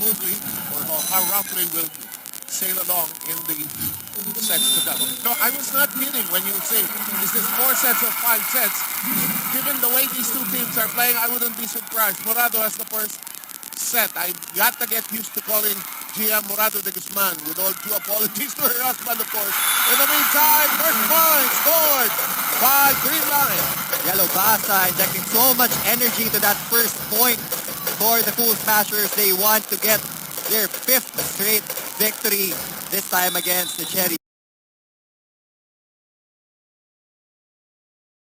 smoothly or how roughly will sail along in the sets to come. No, I was not kidding when you say, is this 4 sets or 5 sets? Given the way these two teams are playing, I wouldn't be surprised. Morado has the first set. I got to get used to calling Gia Morado de Guzman, with all due apologies to her husband, of course. In the meantime, first point scored by CreamLine. Yellow Basa injecting so much energy to that first point for the Cool Smashers. They want to get their 5th straight victory, this time against the Chery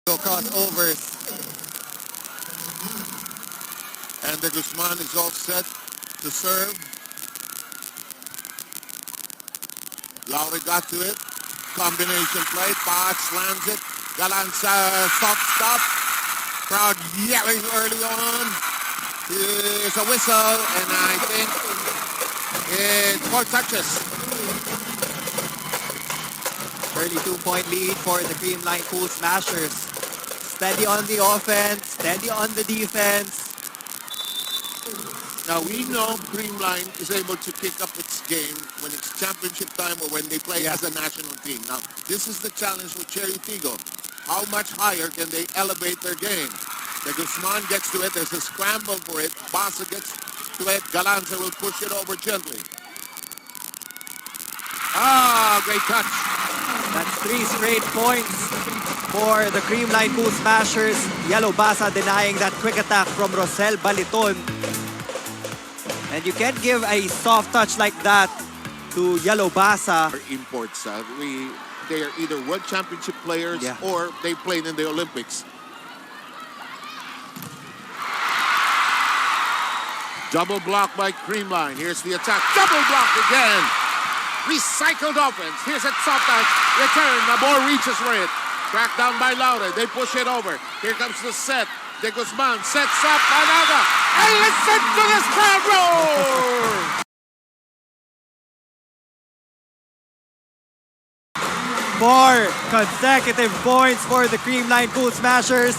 Tinggo Crossovers. And the Guzman is all set to serve. Lowry got to it. Combination play. Pass lands it. Galanza soft stop. Crowd yelling early on. Here's a whistle, and I think it's 4 touches. Early 2-point lead for the CreamLine Cool Smashers. Steady on the offense, steady on the defense. Now, we know CreamLine is able to kick up its game when it's championship time or when they play as a national team. Now, this is the challenge with Chery Tinggo. How much higher can they elevate their game? The Guzman gets to it. There's a scramble for it. Basa gets to it. Galanza will push it over gently. Ah, great touch. That's 3 straight points for the CreamLine Cool Smashers. Yellow Basa denying that quick attack from Rosel Baliton. And you can't give a soft touch like that to Yellow Basa. Imports. They are either world championship players or they played in the Olympics. Double block by CreamLine. Here's the attack. Double block again. Recycled offense. Here's a soft touch. Return. The ball reaches for it. Tracked down by Laura. They push it over. Here comes the set. De Guzman sets up Panaga. And listen to this crowd roar! 4 consecutive points for the CreamLine Cool Smashers.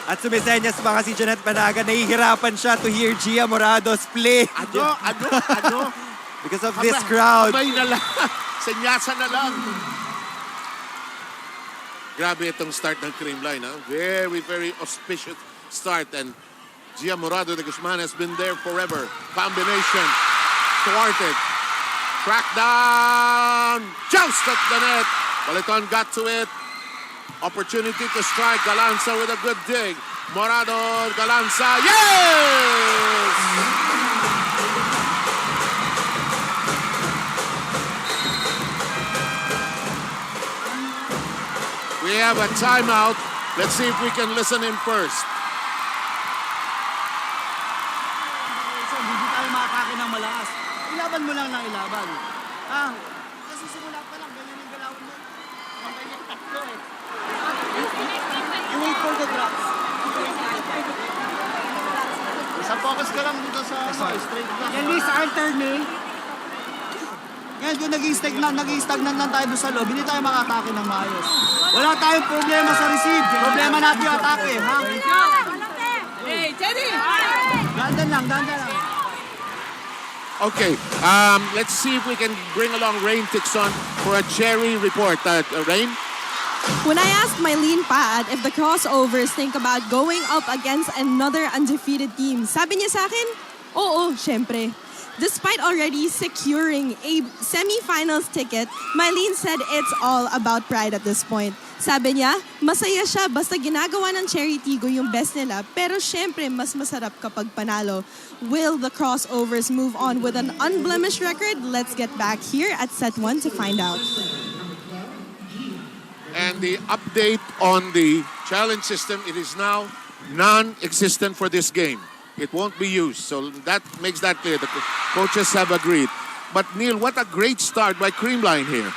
At sumisenyas pa si Janet Panaga, nahihirapan siya to hear Gia Morado's play. Ano? Because of this crowd. Kamay na lang. Senyasa na lang. Grabe itong start ng CreamLine. Very, very auspicious start. And Gia Morado de Guzman has been there forever. Combination. Thwarted. Track down. Joust at the net. Baliton got to it. Opportunity to strike. Galanza with a good dig. Morado, Galanza. Yes! We have a timeout. Let's see if we can listen in first. Hindi tayo makakake ng malakas. Ilaban mo lang ng ilaban. Kasi simula pa lang, ganyan yung galawin mo. Ang ganyan tatlo eh. You wait for the drops. Sa focus ka lang dito sa straight lang. Yan, Liz, our turn eh. Ngayon, kung nag-i-stagnant lang tayo sa loob, hindi tayo makakake ng maayos. Wala tayong problema sa receive. Problema natin yung atake, ha? Hey, Teddy! Dandan lang. Okay, let's see if we can bring along Rain Tixon for a Chery report. Rain? When I asked Mylene Paad if the crossovers think about going up against another undefeated team, sabi niya sa akin, oo, syempre. Despite already securing a semi-finals ticket, Mylene said it's all about pride at this point. Sabi niya, masaya siya basta ginagawa ng Chery Tinggo yung best nila, pero syempre mas masarap kapag panalo. Will the crossovers move on with an unblemished record? Let's get back here at set 1 to find out. And the update on the challenge system, it is now non-existent for this game. It won't be used. So that makes that clear. The coaches have agreed. But Neil, what a great start by CreamLine here.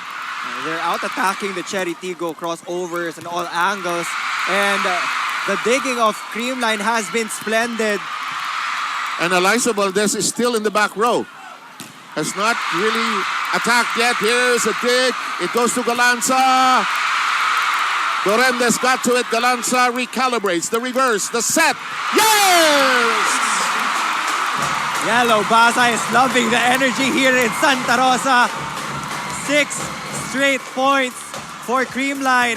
They're out-attacking the Chery Tinggo crossovers in all angles. And the digging of CreamLine has been splendid. And Eliza Valdez is still in the back row. Has not really attacked yet. Here's a dig. It goes to Galanza. Dorendes got to it. Galanza recalibrates. The reverse. The set. Yes! Yellow Basa is loving the energy here in Santa Rosa. 6 straight points for CreamLine.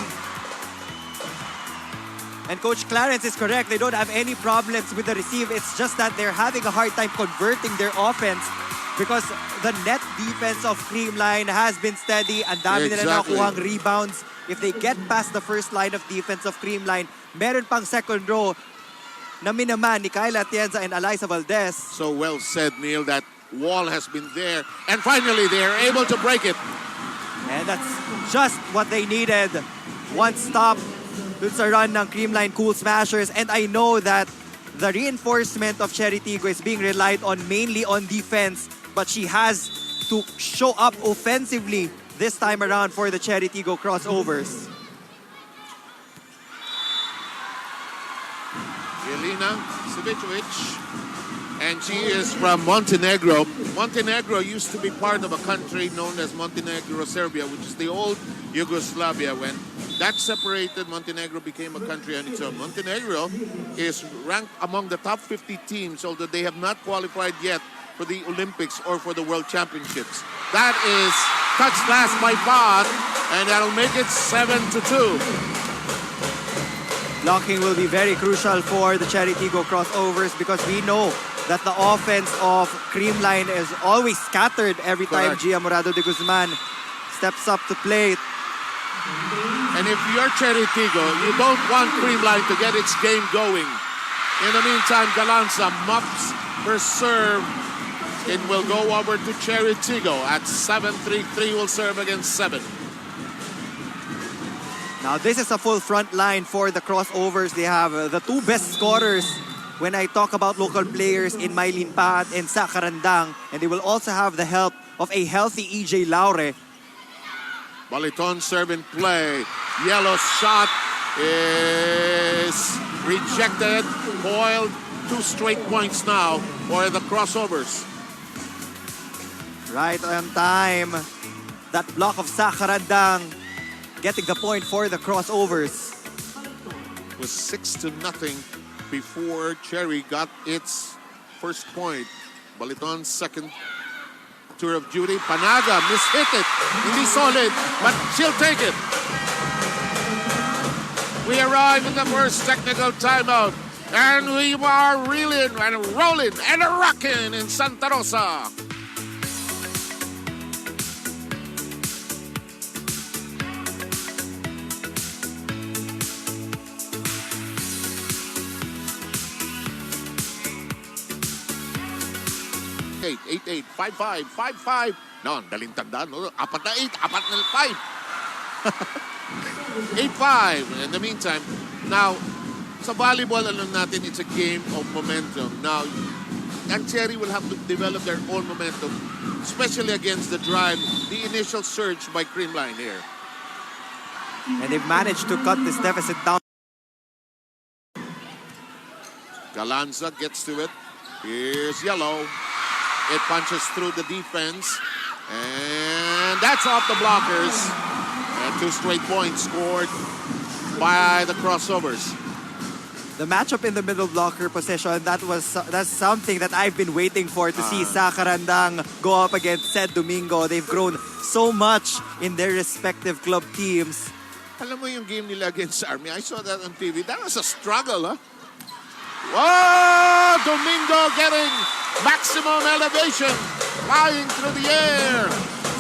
And Coach Clarence is correct. They don't have any problems with the receive. It's just that they're having a hard time converting their offense because the net defense of CreamLine has been steady. Ang dami nila nakuhang rebounds. If they get past the first line of defense of CreamLine, meron pang second row na minaman ni Kyla Atienza and Eliza Valdez. So well said, Neil. That wall has been there. And finally, they are able to break it. And that's just what they needed. One stop dun sa run ng CreamLine Cool Smashers. And I know that the reinforcement of Chery Tinggo is being relied on mainly on defense. But she has to show up offensively this time around for the Chery Tinggo crossovers. Jelena Savicevic, and she is from Montenegro. Montenegro used to be part of a country known as Montenegro, Serbia, which is the old Yugoslavia. When that separated, Montenegro became a country on its own. Montenegro is ranked among the top 50 teams, although they have not qualified yet for the Olympics or for the World Championships. That is touched last by Bod, and that'll make it 7-2. Blocking will be very crucial for the Chery Tinggo crossovers because we know that the offense of CreamLine is always scattered every time Gia Morado de Guzman steps up to play. And if you're Chery Tinggo, you don't want CreamLine to get its game going. In the meantime, Galanza muffs her serve. It will go over to Chery Tinggo at 7-3. 3 will serve against 7. Now this is a full front line for the crossovers. They have the two best scorers when I talk about local players in Mylene Paat and Sa Karandang. And they will also have the help of a healthy EJ Laure. Baliton serve in play. Yellow's shot is rejected. Boiled 2 straight points now for the crossovers. Right on time. That block of Sa Karandang getting the point for the crossovers. It was 6-0 before Chery got its first point. Baliton's second tour of duty. Panaga mishit it. Hindi solid, but she'll take it. We arrive in the first technical timeout. And we are reeling and rolling and rocking in Santa Rosa. Eight, 8-8, 5-5, 5-5. No, daling tanda, no? 4-8, 4-5. 8-5. In the meantime, now, sa volleyball, alam natin, it's a game of momentum. Now, and Chery will have to develop their own momentum, especially against the drive, the initial surge by CreamLine here. And they've managed to cut this deficit down. Galanza gets to it. Here's Yellow. It punches through the defense. And that's off the blockers. And 2 straight points scored by the crossovers. The matchup in the middle blocker position, that's something that I've been waiting for to see Sa Karandang go up against Sed Domingo. They've grown so much in their respective club teams. Alam mo yung game nila against Army, I saw that on TV. That was a struggle, huh? Whoa! Domingo getting maximum elevation, flying through the air.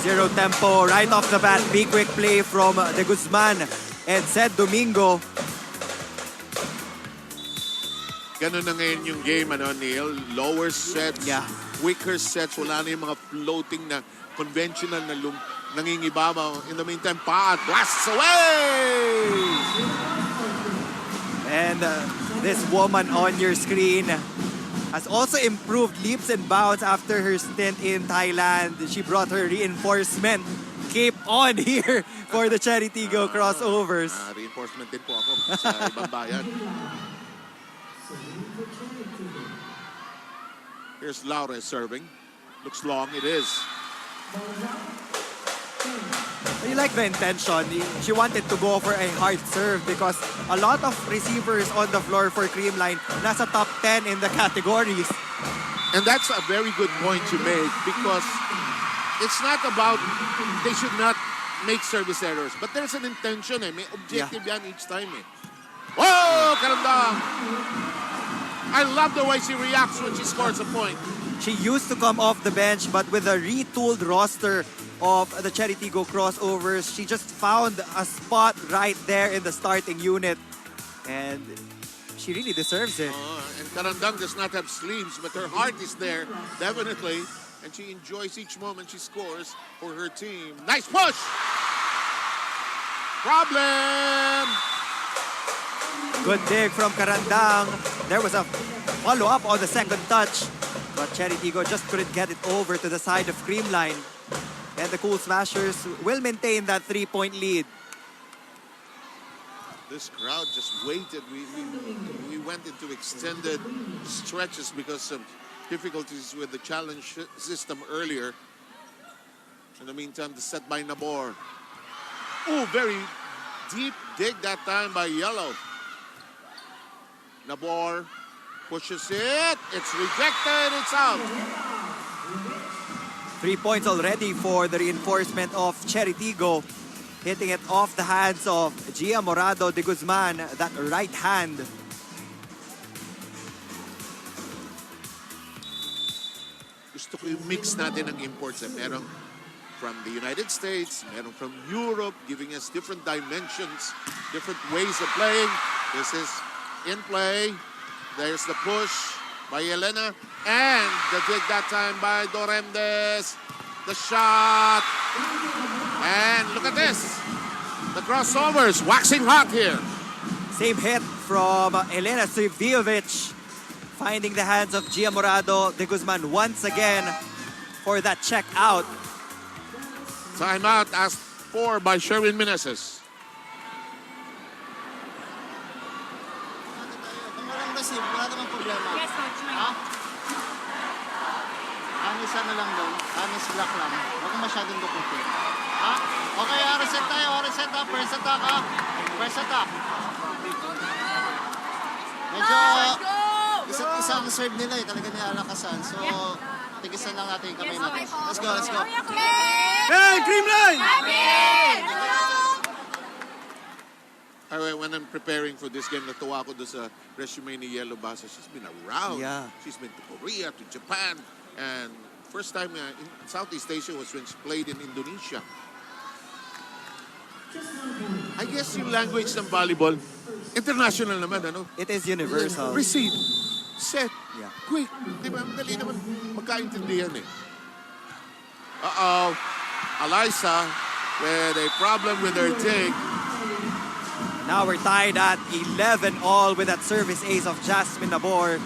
Zero tempo right off the bat. Big quick play from De Guzman and Sed Domingo. Ganun na ngayon yung game, ano, Neil? Lower sets, quicker sets. Wala na yung mga floating na conventional na nangingibabaw. In the meantime, Paat blasts away! And this woman on your screen has also improved leaps and bounds after her stint in Thailand. She brought her reinforcement cape on here for the Chery Tinggo crossovers. Reinforcement din po ako sa ibang bayan. Here's Laura serving. Looks long, it is. You like the intention. She wanted to go for a hard serve because a lot of receivers on the floor for CreamLine nasa top 10 in the categories. And that's a very good point you made because it's not about they should not make service errors. But there's an intention eh. May objective yan each time eh. Whoa! Karandang! I love the way she reacts when she scores a point. She used to come off the bench, but with a retooled roster of the Chery Tinggo Crossovers, she just found a spot right there in the starting unit. And she really deserves it. And Karandang does not have sleeves, but her heart is there, definitely. And she enjoys each moment she scores for her team. Nice push! Problem! Good dig from Karandang. There was a follow-up on the second touch, but Chery Tinggo just couldn't get it over to the side of CreamLine. And the Cool Smashers will maintain that 3-point lead. This crowd just waited. We went into extended stretches because of difficulties with the challenge system earlier. In the meantime, the set by Nabor. Oh, very deep dig that time by Yellow. Nabor pushes it. It's rejected. It's out. 3 points already for the reinforcement of Chery Tinggo. Hitting it off the hands of Gia Morado de Guzman, that right hand. Gusto ko yung mix natin ng imports. Meron from the United States, meron from Europe, giving us different dimensions, different ways of playing. This is in play. There's the push by Elena. And the dig that time by Doremdes. The shot. And look at this. The crossovers waxing hot here. Same hit from Elena Vvideos, finding the hands of Gia Morado de Guzman once again for that check out. Timeout asked for by Sherwin Meneses. Kung walang receive, wala namang problema. Yes, coach. Ha? Anis ano lang doon? Anis block lang. Huwag kang masyadong dukutin. Ha? Okay, reset tayo. Reset up. First attack, ha? First attack. Medyo isa't isa ang serve nila eh. Talaga nilalakasan. So, tigisan lang natin yung kamay natin. Let's go, let's go. Hey, CreamLine! When I'm preparing for this game, natuwa ko doon sa resume ni Yellow Basa. She's been around. Yeah. She's been to Korea, to Japan. And first time in Southeast Asia was when she played in Indonesia. I guess yung language ng volleyball, international naman, ano? It is universal. Receive, set, Yeah. quick. Di ba? Madali naman magkaintindihan eh. Uh-oh. Alyssa with a problem with her dig. Now we're tied at 11-all with that service ace of Jasmine Nabor.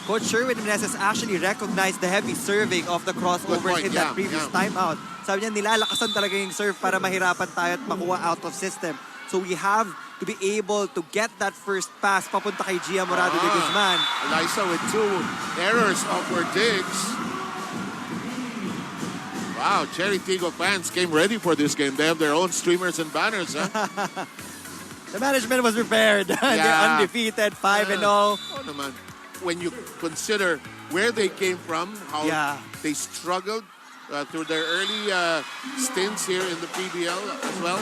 Coach Sherwin Meneses actually recognized the heavy serving of the crossovers point, in that previous timeout. Sabi niya, nilalakasan talaga yung serve para mahirapan tayo at makuha out of system. So we have to be able to get that first pass papunta kay Gia Morado de Guzman. Alyssa with 2 errors of her digs. Wow, Chery Tinggo fans came ready for this game. They have their own streamers and banners, huh? The management was prepared. They're undefeated, 5-0. Oh, naman. When you consider where they came from, how they struggled through their early stints here in the PBL as well.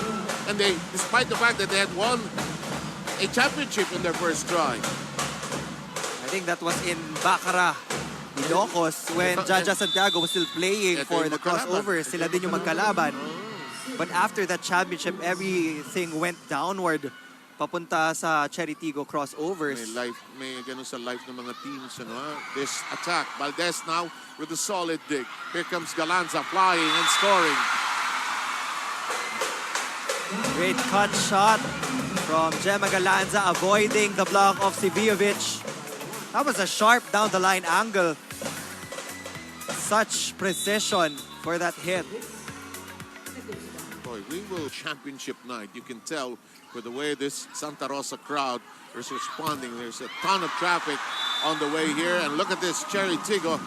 And they, despite the fact that they had won a championship in their first try. I think that was in Bacara, Ilocos, when Jaja Santiago was still playing for the crossovers. Sila din yung magkalaban. But after that championship, everything went downward. Papunta sa Chery Tinggo Crossovers. May ganun sa life ng mga teams. Ano, this attack. Valdez now with a solid dig. Here comes Galanza flying and scoring. Great cut shot from Gemma Galanza, avoiding the block of Vvideos. That was a sharp down-the-line angle. Such precision for that hit. Boy, we will championship night. You can tell with the way this Santa Rosa crowd is responding. There's a ton of traffic on the way here. And look at this, Chery Tinggo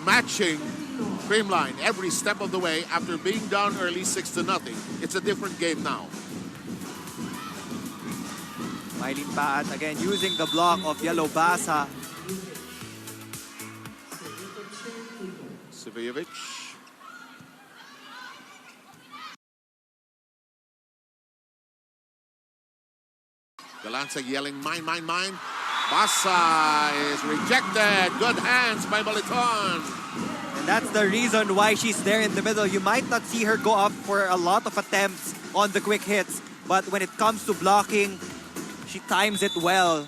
matching CreamLine every step of the way after being down early 6-0. It's a different game now. Mylene Paat again using the block of Yellow Basa. Sivajevic. Galanza yelling, mine, mine, mine. Basa is rejected. Good hands by Baliton. And that's the reason why she's there in the middle. You might not see her go up for a lot of attempts on the quick hits, but when it comes to blocking, she times it well.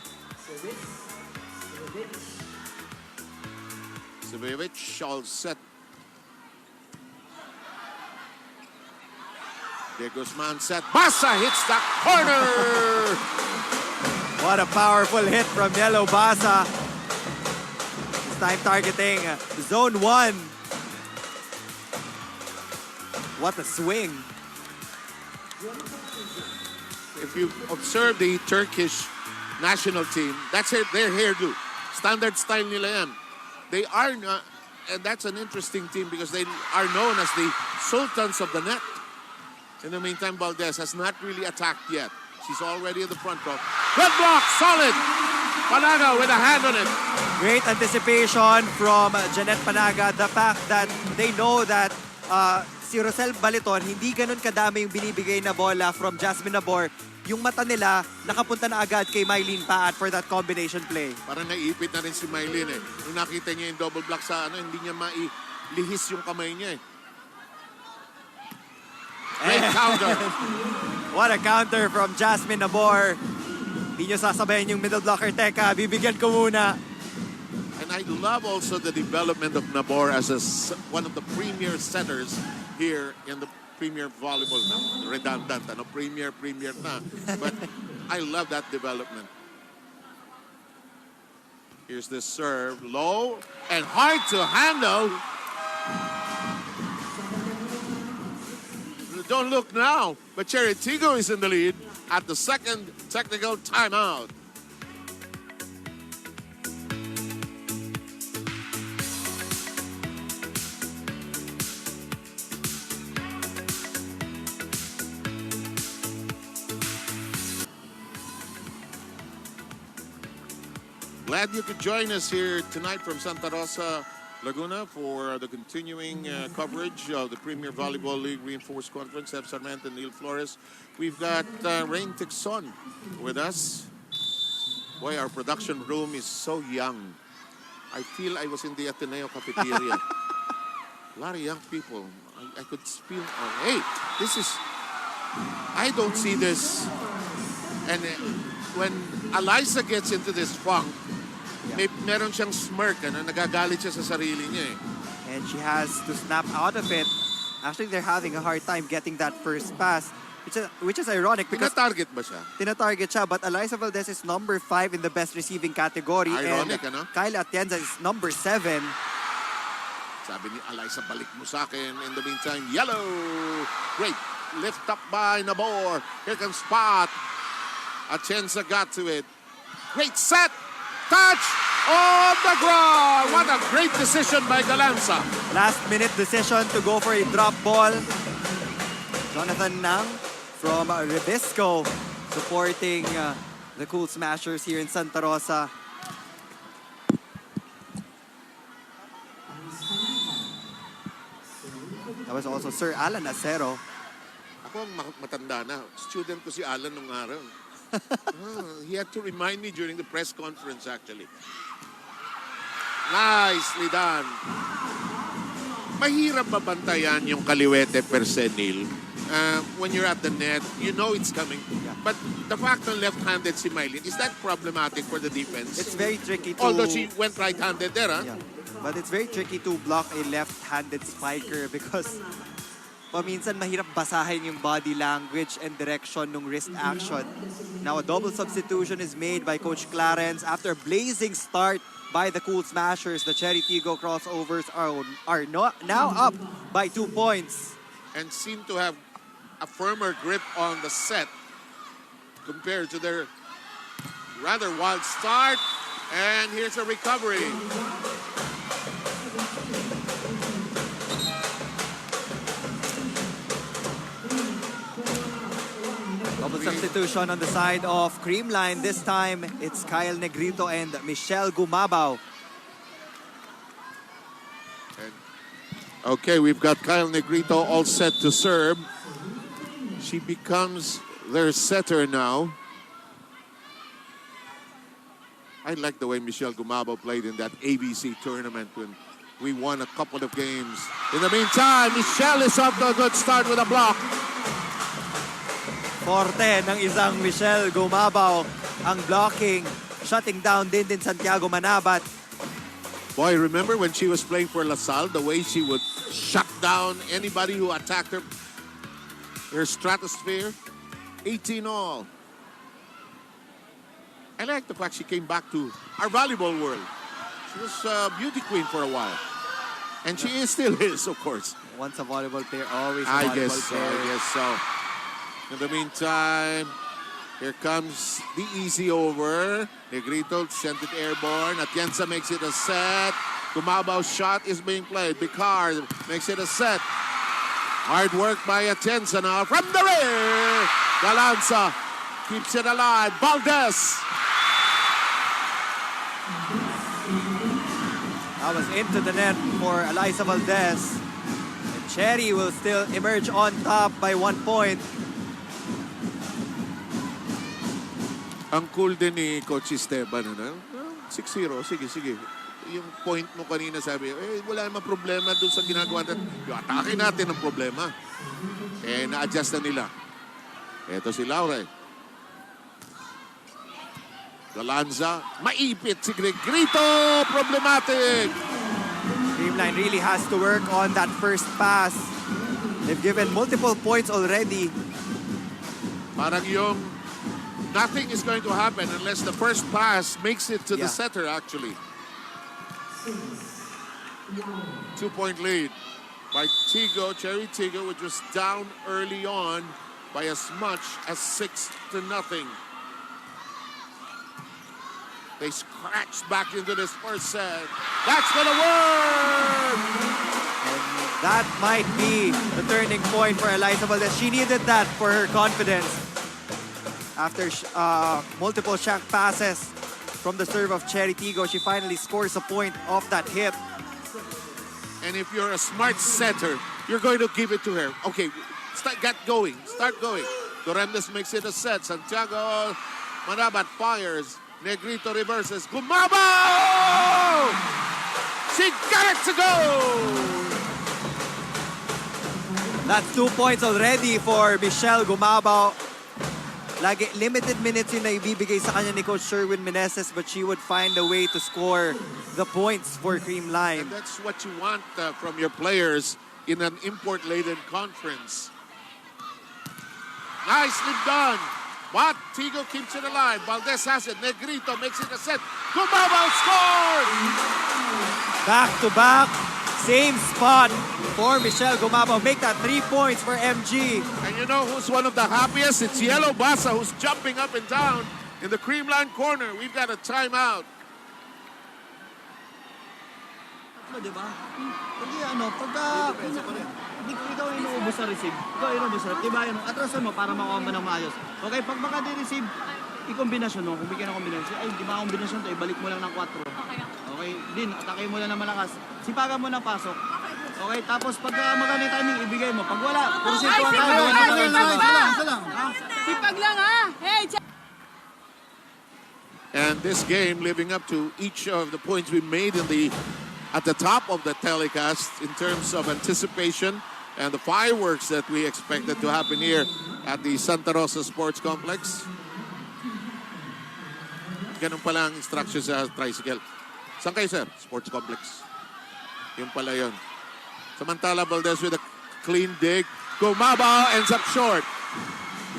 Sivajevic all set. De Guzman set. Basa hits the corner. What a powerful hit from Yellow Basa. This time targeting zone 1. What a swing. If you observe the Turkish national team, that's their hairdo. Standard style nila yan. They are not, and that's an interesting team because they are known as the sultans of the net. In the meantime, Valdez has not really attacked yet. She's already in the front row. Good block, solid. Panaga with a hand on it. Great anticipation from Janet Panaga. The fact that they know that si Rosel Baliton, hindi ganun kadami yung binibigay na bola from Jasmine Nabor. Yung mata nila, nakapunta na agad kay Mylene Paat for that combination play. Parang naiipit na rin si Mylene eh. Nung nakita niya yung double block sa hindi niya mailihis yung kamay niya eh. Great counter. What a counter from Jasmine Nabor. Hindi nyo sasabayan yung middle blocker. Teka, bibigyan ko muna. And I love also the development of Nabor as one of the premier setters here in the Premier Volleyball. Redundant, Premier na. But I love that development. Here's the serve, low and hard to handle. Don't look now, but Chery Tinggo is in the lead at the second technical timeout. Glad you could join us here tonight from Santa Rosa, Laguna for the continuing coverage of the Premier Volleyball League Reinforced Conference. Have Sarmento and Neil Flores. We've got Rain Tixon with us. Boy, our production room is so young. I feel I was in the Ateneo cafeteria. A lot of young people. I could feel, hey, this is, I don't see this. And when Eliza gets into this funk, meron siyang smirk, nagagalit siya sa sarili niya eh. And she has to snap out of it. Actually, they're having a hard time getting that first pass, which is ironic because... Tina-target ba siya? Tina-target siya, but Eliza Valdez is number 5 in the best receiving category. Ironic, and Kyle Atienza is number 7. Sabi ni Eliza, balik mo sa akin. In the meantime, yellow. Great. Lift up by Nabor. Here comes Spot. Atienza got to it. Great set. Touch on the ground. What a great decision by Galanza. Last-minute decision to go for a drop ball. Jonathan Nang from Ribisco supporting the Cool Smashers here in Santa Rosa. That was also Sir Alan Acero. Ako ang matanda na. Student ko si Alan nung araw. He had to remind me during the press conference, actually. Nicely done. Mahirap mabantayan yung kaliwete per se, Neil. When you're at the net, you know it's coming. Yeah. But the fact na left-handed si Mylene, is that problematic for the defense? It's very tricky to... Although she went right-handed there, huh? Yeah. But it's very tricky to block a left-handed spiker because paminsan mahirap basahin yung body language and direction ng wrist action. Now a double substitution is made by Coach Clarence after a blazing start by the Cool Smashers. The Chery Tinggo Crossovers are now up by 2 points. And seem to have a firmer grip on the set compared to their rather wild start. And here's a recovery. Double substitution on the side of CreamLine. This time, it's Kyle Negrito and Michelle Gumabaw. And Okay, we've got Kyle Negrito all set to serve. She becomes their setter now. I like the way Michelle Gumabo played in that ABC tournament when we won a couple of games. In the meantime, Michelle is off to a good start with a block. Forte ng isang Michelle Gumabaw ang blocking, shutting down din Santiago Manabat. Boy, remember when she was playing for LaSalle, the way she would shut down anybody who attacked her stratosphere? 18 all. I like the fact she came back to our volleyball world. She was a beauty queen for a while. And she still is, of course. Once a volleyball player, always a I volleyball guess so, player. I guess so. In the meantime, here comes the easy over. Negrito sent it airborne. Atienza makes it a set. Gumabao's shot is being played. Picard makes it a set. Hard work by Atienza now from the rear. Galanza keeps it alive. Valdez. That was into the net for Eliza Valdez. And Chery will still emerge on top by 1 point. Ang cool din ni Coach Esteban. Ano? 6-0. Sige, sige. Yung point mo kanina sabi, wala namang problema doon sa ginagawa natin. Yung atake natin ang problema. Na-adjust na nila. Eto si Laura. Galanza, maipit si Negrito. Problematic. CreamLine really has to work on that first pass. They've given multiple points already. Parang yung nothing is going to happen unless the first pass makes it to the Yeah. setter, actually. 2-point lead by Tinggo, Chery Tinggo, which was down early on by as much as 6-0. They scratched back into this first set. That's gonna work! And that might be the turning point for Eliza Valdez. She needed that for her confidence. After multiple shack passes from the serve of Chery Tinggo, she finally scores a point off that hit. And if you're a smart setter, you're going to give it to her. Okay, get going. Start going. Dorendes makes it a set. Santiago Manabat fires. Negrito reverses. Gumabo! She got it to go! That's 2 points already for Michelle Gumabaw. Lagi, limited minutes yung naibibigay sa kanya ni Coach Sherwin Meneses, but she would find a way to score the points for CreamLine. And that's what you want from your players in an import-laden conference. Nicely done. But Tinggo keeps it alive. Valdez has it. Negrito makes it a set. Gumabaw scores! Back to back, same spot for Michelle Gumabaw. Make that 3 points for MG. And you know who's one of the happiest? It's Yellow Basa, who's jumping up and down in the CreamLine corner. We've got a timeout. Di ba? Hindi pagka ikaw inuubos sa receive, ikaw inuubos sa diba atrasan mo para makuha mo ng maayos. Okay, pag baka di-receive, i-kombinasyon mo, kung bigyan ng kombinasyon, ay di ba kombinasyon to, ibalik mo lang ng 4. Okay, din, atake mo lang ng malakas, sipagan mo ng pasok. Okay, tapos pag maganda yung timing, ibigay mo. Pag wala, kung situan tayo, isa lang. Sipag lang ha! Hey, And this game living up to each of the points we made at the top of the telecast in terms of anticipation and the fireworks that we expected to happen here at the Santa Rosa Sports Complex. Ganun pala ang instruction sa tricycle. Saan kayo, sir? Sports Complex. Yung pala yun. Samantala, Valdez with a clean dig. Gumabaw ends up short.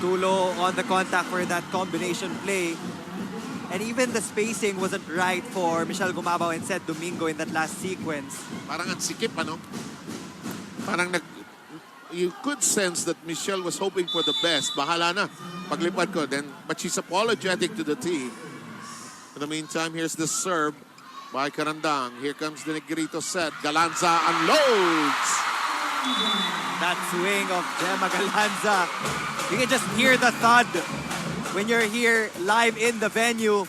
Tulo on the contact for that combination play. And even the spacing wasn't right for Michelle Gumabaw and Seth Domingo in that last sequence. Parang ang sikip, ano? Parang you could sense that Michelle was hoping for the best. Bahala na. Paglipad ko. But she's apologetic to the team. In the meantime, here's the serve by Carandang. Here comes the Negrito set. Galanza unloads. That swing of Gemma Galanza. You can just hear the thud when you're here live in the venue,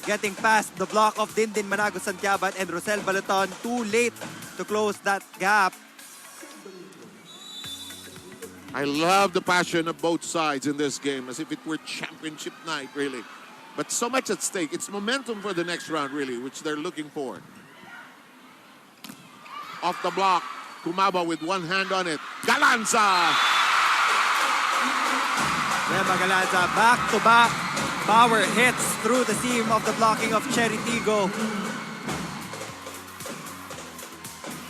getting past the block of Dindin Manago Santiabat and Rosel Balaton. Too late to close that gap. I love the passion of both sides in this game, as if it were championship night, really. But so much at stake. It's momentum for the next round, really, which they're looking for. Off the block, Kumaba with one hand on it. Galanza! Gemma Galanza back-to-back power hits through the seam of the blocking of Chery Tinggo.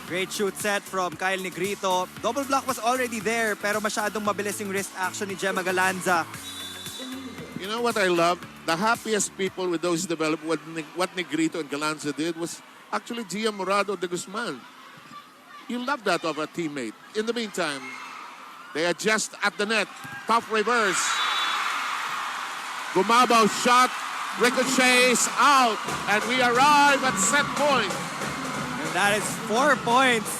Great shoot set from Kyle Negrito. Double block was already there, pero masyadong mabilis yung wrist action ni Gemma Galanza. You know what I love? The happiest people with those developed, what Negrito and Galanza did was actually Gia Morado de Guzman. You love that of a teammate. In the meantime, they adjust at the net. Tough reverse. Gumabao shot, ricochets out, and we arrive at set point. And that is 4 points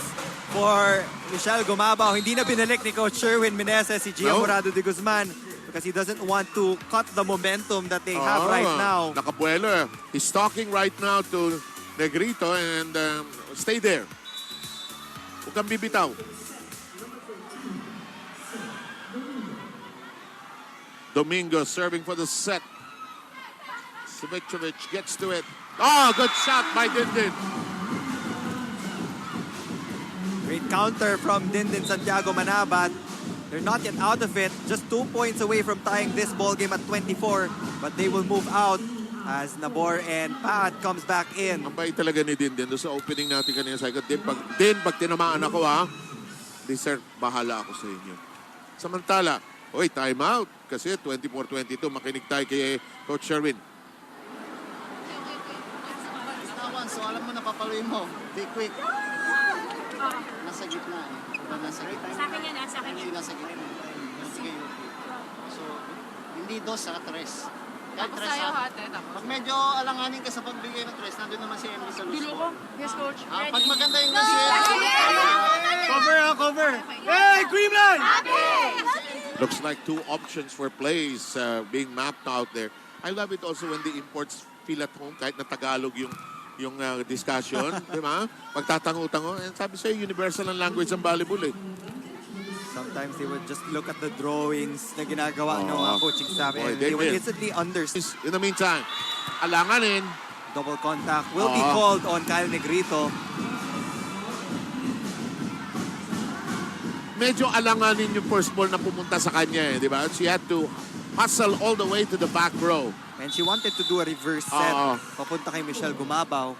for Michelle Gumabao. Hindi na binalik ni Coach Sherwin Meneses si Gia Morado de Guzman because he doesn't want to cut the momentum that they have right now. Nakabuelo. He's talking right now to Negrito and stay there. Huwag kang bibitaw. Domingo serving for the set. Savicevic gets to it. Oh, good shot by Dindin. Great counter from Dindin Santiago Manabat. They're not yet out of it. Just 2 points away from tying this ball game at 24. But they will move out as Nabor and Pat comes back in. Ang bait talaga ni Dindin. Doon sa opening natin kanina sa ikot. Pag tinamaan ako di sir, bahala ako sa inyo. Samantala, time out. Kasi 24-22, makinig tayo kay Coach Sherwin. So alam mo, napapaluin mo. Be quick. Nasa gitna eh. Nasa gitna. Sa akin yan, sa akin yan. Hindi nasa gitna. Sige, so, hindi 2 sa 3. Kahit Ako 3 sa'yo, sa... hate. Tapos. Pag medyo alanganin ka sa pagbigay ng 3, nandun naman si Emily sa loose Dulo ko. ball. Yes, coach. Ready? Pag maganda yung loose ball. Cover, cover! Hey, CreamLine! Looks like 2 options for plays being mapped out there. I love it also when the imports feel at home kahit na Tagalog yung discussion, di ba? Pagtatango-tango. And sabi sa'yo, universal ang language ng volleyball eh. Sometimes they would just look at the drawings na ginagawa ng mga coaching staff and They they would will. instantly understand. In the meantime, alanganin. Double contact will be called on Kyle Negrito. Medyo alanganin yung first ball na pumunta sa kanya eh, di ba? She had to hustle all the way to the back row. And she wanted to do a reverse set. Papunta kay Michelle Gumabao.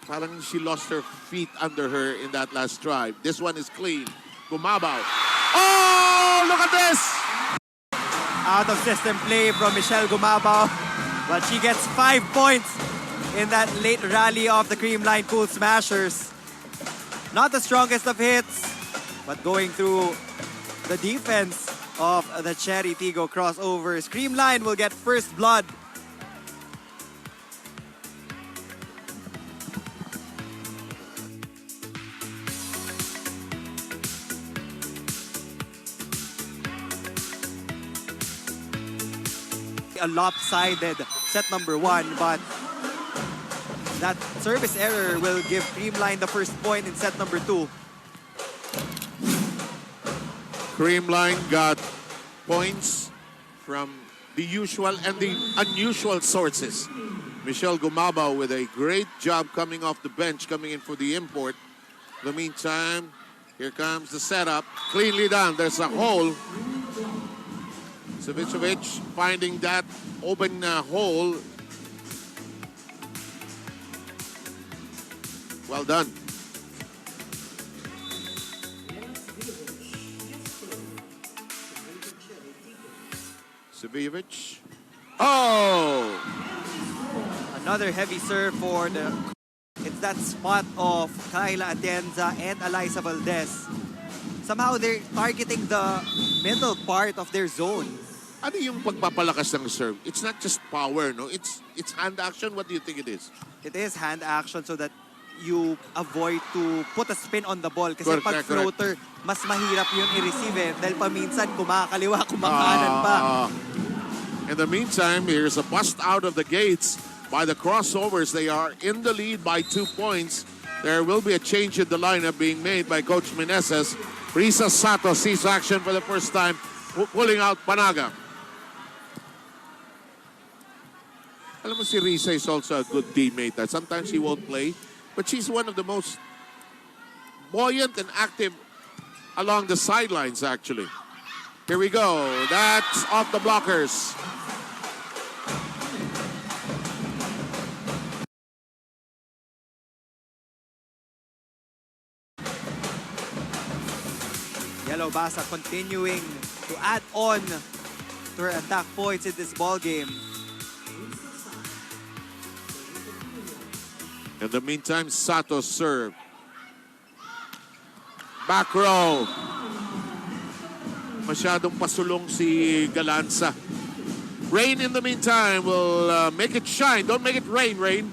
Parang she lost her feet under her in that last drive. This one is clean. Gumabao. Oh, look at this! Out of system play from Michelle Gumabao. But she gets 5 points in that late rally of the CreamLine Cool Smashers. Not the strongest of hits, but going through the defense of the Chery Tinggo Crossovers. CreamLine will get first blood. A lopsided set number 1, but that service error will give CreamLine the first point in set number 2. CreamLine got points from the usual and the unusual sources. Michelle Gumabao with a great job coming off the bench, coming in for the import. In the meantime, here comes the setup. Cleanly done. There's a hole. Savicevic finding that open hole. Well done. Savicevic. Oh! Another heavy serve for the... It's that spot of Kyla Atienza and Eliza Valdez. Somehow they're targeting the middle part of their zone. Ano yung pagpapalakas ng serve? It's not just power, no? It's hand action. What do you think it is? It is hand action so that you avoid to put a spin on the ball. Kasi Correct, pag correct. floater, mas mahirap yun i-receive eh. Dahil paminsan kumakaliwa, kumakanan pa. In the meantime, here's a bust out of the gates by the Crossovers. They are in the lead by 2 points. there will be a change in the lineup being made by Coach Meneses. Risa Sato sees action for the first time, pulling out Panaga. Alam mo, si Risa is also a good teammate. Sometimes she won't play, but she's one of the most buoyant and active along the sidelines, actually. Here we go. That's off the blockers. Yellow Basa continuing to add on to her attack points in this ball game. In the meantime, Sato serve. Back row. Masyadong pasulong si Galanza. Rain in the meantime will make it shine. Don't make it rain, Rain.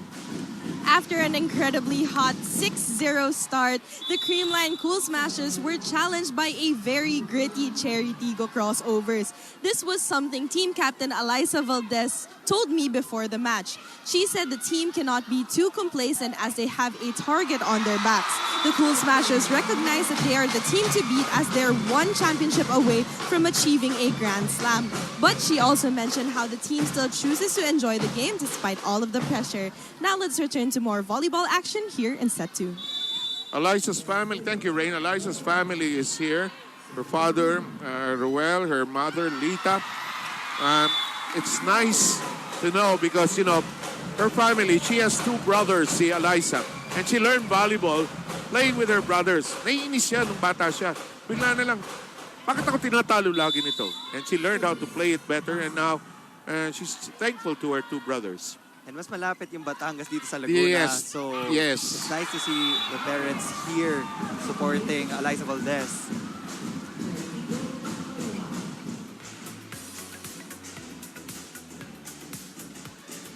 After an incredibly hot 6-0 start, the CreamLine Cool Smashers were challenged by a very gritty Chery Tinggo Crossovers. This was something team captain Eliza Valdez told me before the match. She said the team cannot be too complacent as they have a target on their backs. The Cool Smashers recognize that they are the team to beat as they're one championship away from achieving a Grand Slam. But she also mentioned how the team still chooses to enjoy the game despite all of the pressure. Now let's return to more volleyball action here in set 2. Eliza's family, thank you, Rain. Eliza's family is here. Her father, Ruel, her mother, Lita. It's nice to know because, you know, her family, she has 2 brothers, si Eliza. And she learned volleyball playing with her brothers. Naiinis siya nung bata siya. Bigla na lang, bakit ako tinatalo lagi nito? And she learned how to play it better and now she's thankful to her 2 brothers. And mas malapit yung Batangas dito sa Laguna. Yes. So Yes. it's nice to see the parents here supporting Eliza Valdez.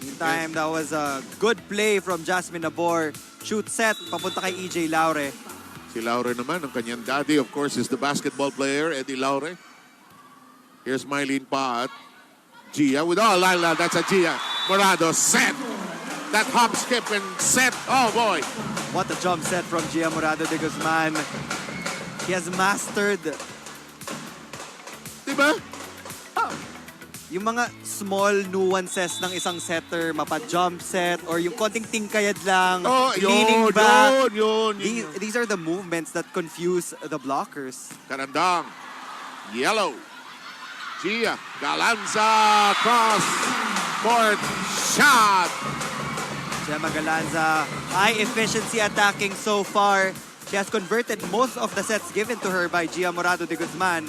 Meantime, that was a good play from Jasmine Nabor. Shoot set, papunta kay EJ Laure. Si Laure naman, ang kanyang daddy, of course, is the basketball player, Eddie Laure. Here's Mylene Pa at Gia with, oh, Lila, that's a Gia. Morado, set. That hop, skip, and set. Oh, boy. What a jump set from Gia Morado de Guzman. He has mastered Diba? yung mga small nuances ng isang setter, mapa-jump set, or yung konting tingkayad lang, Oh, leaning back. yun. These are the movements that confuse the blockers. Karandang. Yellow. Gia. Galanza. Cross. Court. Shot. Gemma Galanza, high efficiency attacking so far. She has converted most of the sets given to her by Gia Morado de Guzman.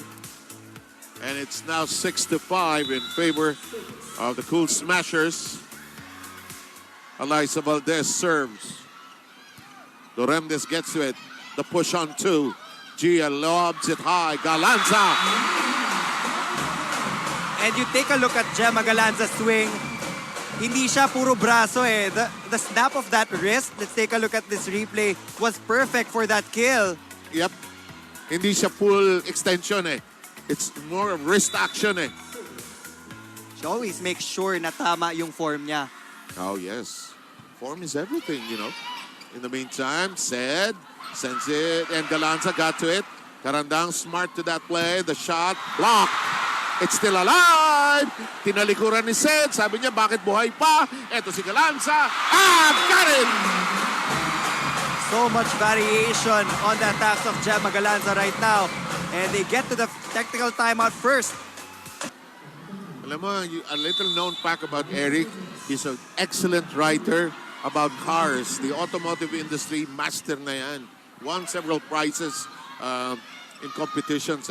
And it's now 6-5 in favor of the Cool Smashers. Eliza Valdez serves. Doremdes gets to it. The push on 2. Gia lobs it high. Galanza. And you take a look at Gemma Galanza's swing. Hindi siya puro braso eh. The snap of that wrist, let's take a look at this replay, was perfect for that kill. Yep. Hindi siya full extension eh. It's more of wrist action eh. She always makes sure na tama yung form niya. Oh, yes. Form is everything, you know. In the meantime, Sed sends it, and Galanza got to it. Karandang smart to that play. The shot, blocked. It's still alive. Tinalikuran ni Sed. Sabi niya, bakit buhay pa? Eto si Galanza. Got it! So much variation on the attacks of Gemma Galanza right now. And they get to the technical timeout first. Alam mo, a little known fact about Eric, he's an excellent writer about cars. The automotive industry, master na yan. Won several prizes in competitions.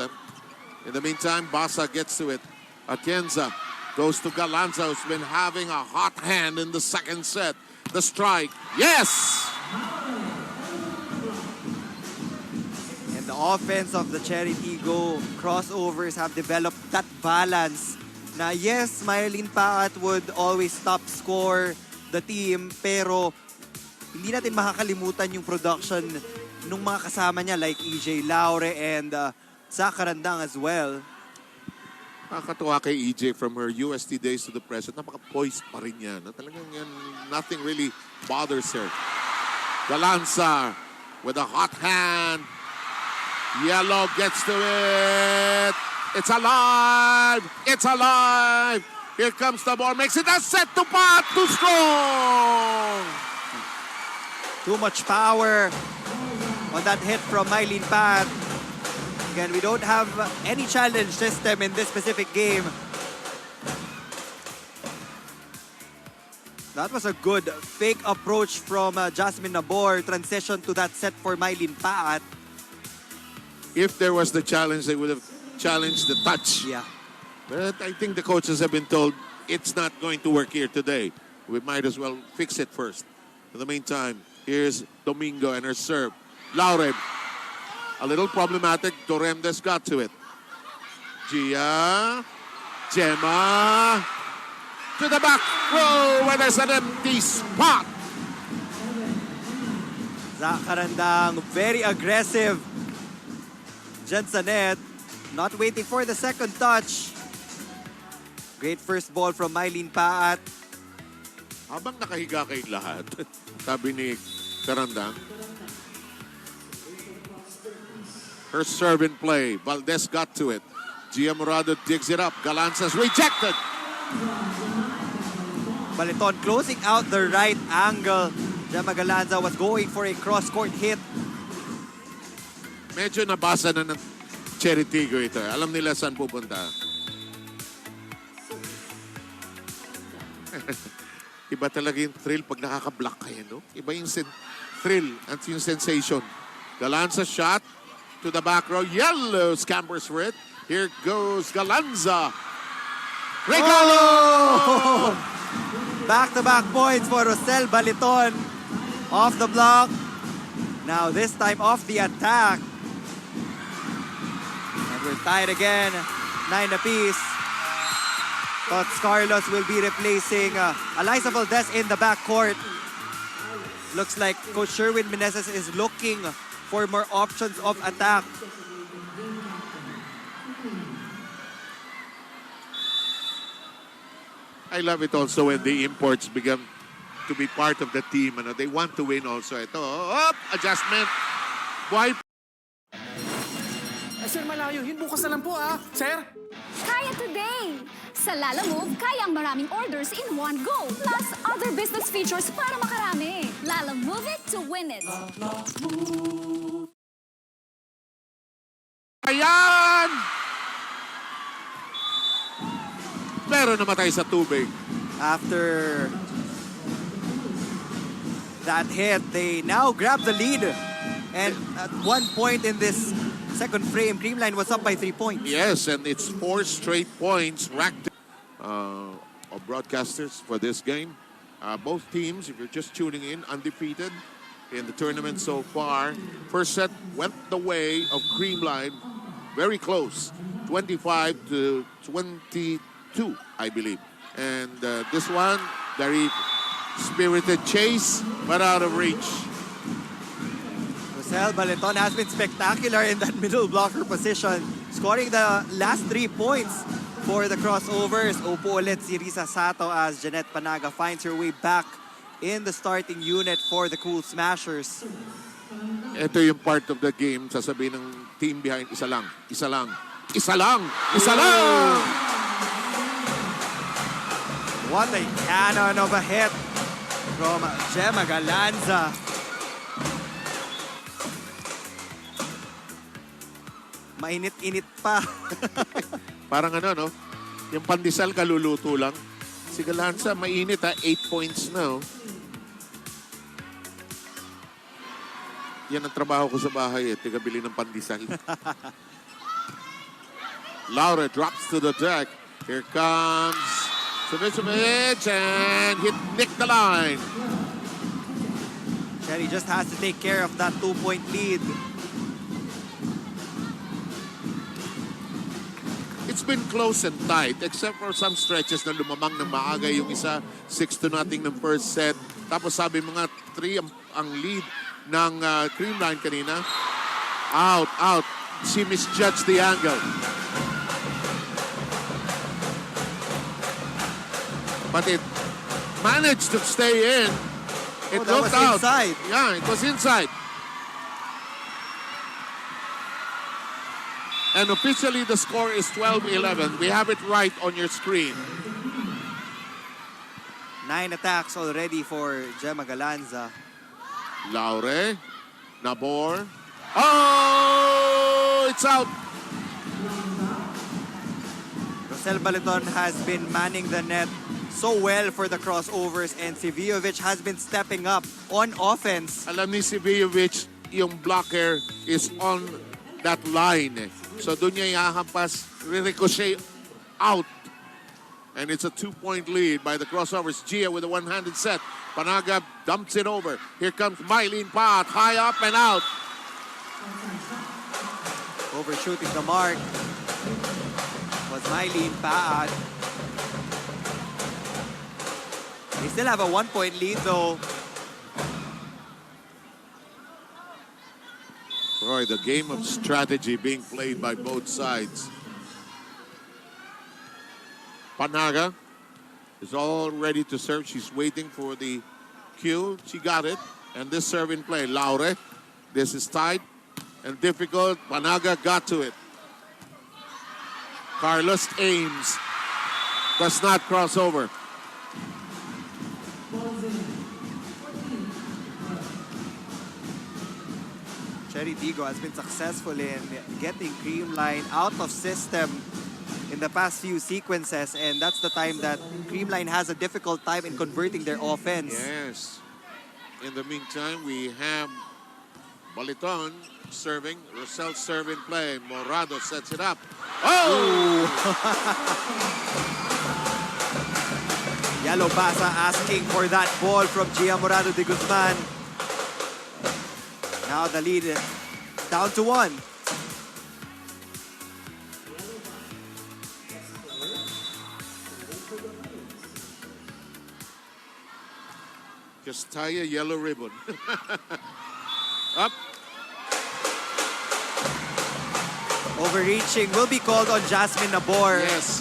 In the meantime, Basa gets to it. Atienza goes to Galanza, who's been having a hot hand in the second set. The strike, yes! And the offense of the Chery Tinggo crossovers have developed that balance. Na yes, Mylene Paat would always top score the team, pero hindi natin makakalimutan yung production ng mga kasama niya like EJ Laure and Zach Karandang as well. Nakakatuwa kay EJ from her UST days to the present. Napaka-poised pa rin yan. Talagang yan, nothing really bothers her. Galanza with a hot hand. Yellow gets to it. It's alive. It's alive. Here comes the ball. Makes it a set to pot. Too strong. Too much power on that hit from Mylene Pat. Again, we don't have any challenge system in this specific game. That was a good fake approach from Jasmine Nabor. Transition to that set for Mylene Pat. If there was the challenge, they would have challenged the touch. Yeah. But I think the coaches have been told it's not going to work here today. We might as well fix it first. In the meantime, here's Domingo and her serve. Laureb, a little problematic. Doremdes got to it. Gia, Gemma, to the back row where there's an empty spot. Zach Karandang, very aggressive. Jensenet, not waiting for the second touch. Great first ball from Mylene Paat. Habang nakahiga kay lahat, sabi ni Karandang. Her serve in play. Valdez got to it. Gia Morado digs it up. Galanza's rejected. Baliton closing out the right angle. Gemma Galanza was going for a cross-court hit. Medyo nabasa na ng Chery Tinggo ito. Alam nila saan pupunta. Iba talaga yung thrill pag nakaka-block kayo, no? Iba yung thrill at yung sensation. Galanza shot to the back row. Yellow scampers for it. Here goes Galanza. Regalo! Oh! Back-to-back points for Rosel Baliton. Off the block. Now this time off the attack. And we're tied again. 9 apiece. Tots Carlos will be replacing Eliza Valdez in the backcourt. Looks like Coach Sherwin Meneses is looking for more options of attack. I love it also when the imports become to be part of the team. Ano, they want to win also. Ito, adjustment. Buhay. Sir, malayo. Yun bukas na lang po, Sir? Kaya today! Sa Lala Move, kaya ang maraming orders in one go. Plus, other business features para makarami. Lala Move it to win it. Ayan! Pero namatay sa tubig. After that hit, they now grab the lead. And at one point in this second frame, CreamLine was up by 3 points. Yes, and it's 4 straight points racked of broadcasters for this game. Both teams, if you're just tuning in, undefeated in the tournament so far. First set went the way of CreamLine. Very close. 25 to 22, I believe. And this one, very spirited chase, but out of reach. Rosel Baliton has been spectacular in that middle blocker position, scoring the last 3 points for the crossovers. Upo ulit si Risa Sato as Jeanette Panaga finds her way back in the starting unit for the Cool Smashers. Ito yung part of the game, sasabihin ng team behind, isa lang, isa lang, isa lang, isa lang! What a cannon of a hit from Gemma Galanza. Mainit-init pa. Parang ano, no? Yung pandesal kaluluto lang. Si Galanza, mainit 8 points na, oh. Yan ang trabaho ko sa bahay, tigabili ng pandesal. Laura drops to the deck. Here comes Savicevic and nick the line. Chery just has to take care of that 2-point lead. It's been close and tight except for some stretches na lumamang ng maaga yung isa, 6-0 ng first set. Tapos sabi mga 3 ang lead ng CreamLine kanina. Out. She misjudged the angle. But it managed to stay in. It that looked was out. inside. Yeah, it was inside. And officially the score is 12-11. We have it right on your screen. 9 attacks already for Gemma Galanza. Laure, Nabor. Oh, it's out. Rosel Baliton has been manning the net so well for the crossovers, and Vvideos has been stepping up on offense. Alam ni si Vvideos, yung blocker is on that line. So doon niya ihahampas, ricochet out. And it's a 2-point lead by the crossovers. Gia with a one-handed set. Panaga dumps it over. Here comes Mylene Pat, high up and out. Overshooting the mark was Mylene Paat. They still have a 1-point lead though. Boy, the game of strategy being played by both sides. Panaga is all ready to serve. She's waiting for the cue. She got it. And this serve in play. Laure. This is tight and difficult. Panaga got to it. Carlos aims. Does not cross over. Chery Tinggo has been successful in getting CreamLine out of system in the past few sequences, and that's the time that CreamLine has a difficult time in converting their offense. Yes. In the meantime, we have Baliton serving. Rosel serve in play. Morado sets it up. Oh! Yellow Basa asking for that ball from Gia Morado de Guzman. Now the lead is down to 1. Just tie a yellow ribbon. Up. Overreaching will be called on Jasmine Nabor. Yes.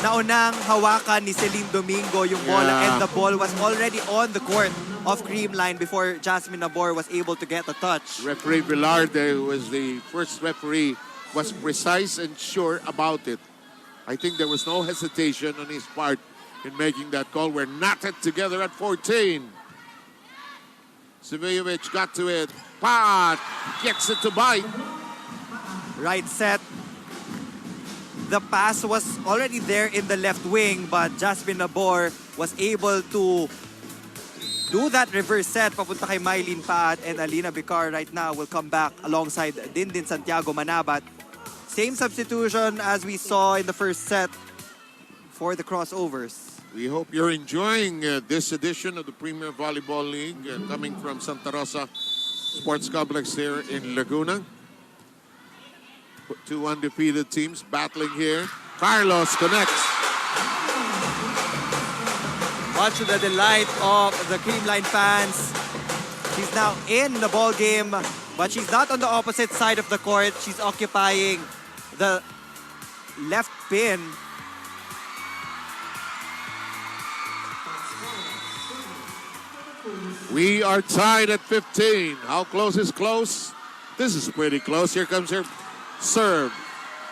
Naunang hawakan ni Celine Domingo yung bola, Yeah. and the ball was already on the court of CreamLine before Jasmine Nabor was able to get a touch. Referee Velarde, who was the first referee, was precise and sure about it. I think there was no hesitation on his part in making that call. We're knotted together at 14. Vvideos got to it. Pat gets it to bite. Right set. The pass was already there in the left wing, but Jasmine Nabor was able to do that reverse set papunta kay Mylene Paat, and Alina Vicar right now will come back alongside Dindin Santiago Manabat. Same substitution as we saw in the first set for the crossovers. We hope you're enjoying this edition of the Premier Volleyball League coming from Santa Rosa Sports Complex here in Laguna. 2 undefeated teams battling here. Carlos connects. Much to the delight of the CreamLine fans. She's now in the ball game, but she's not on the opposite side of the court. She's occupying the left pin. We are tied at 15. How close is close? This is pretty close. Here comes her serve.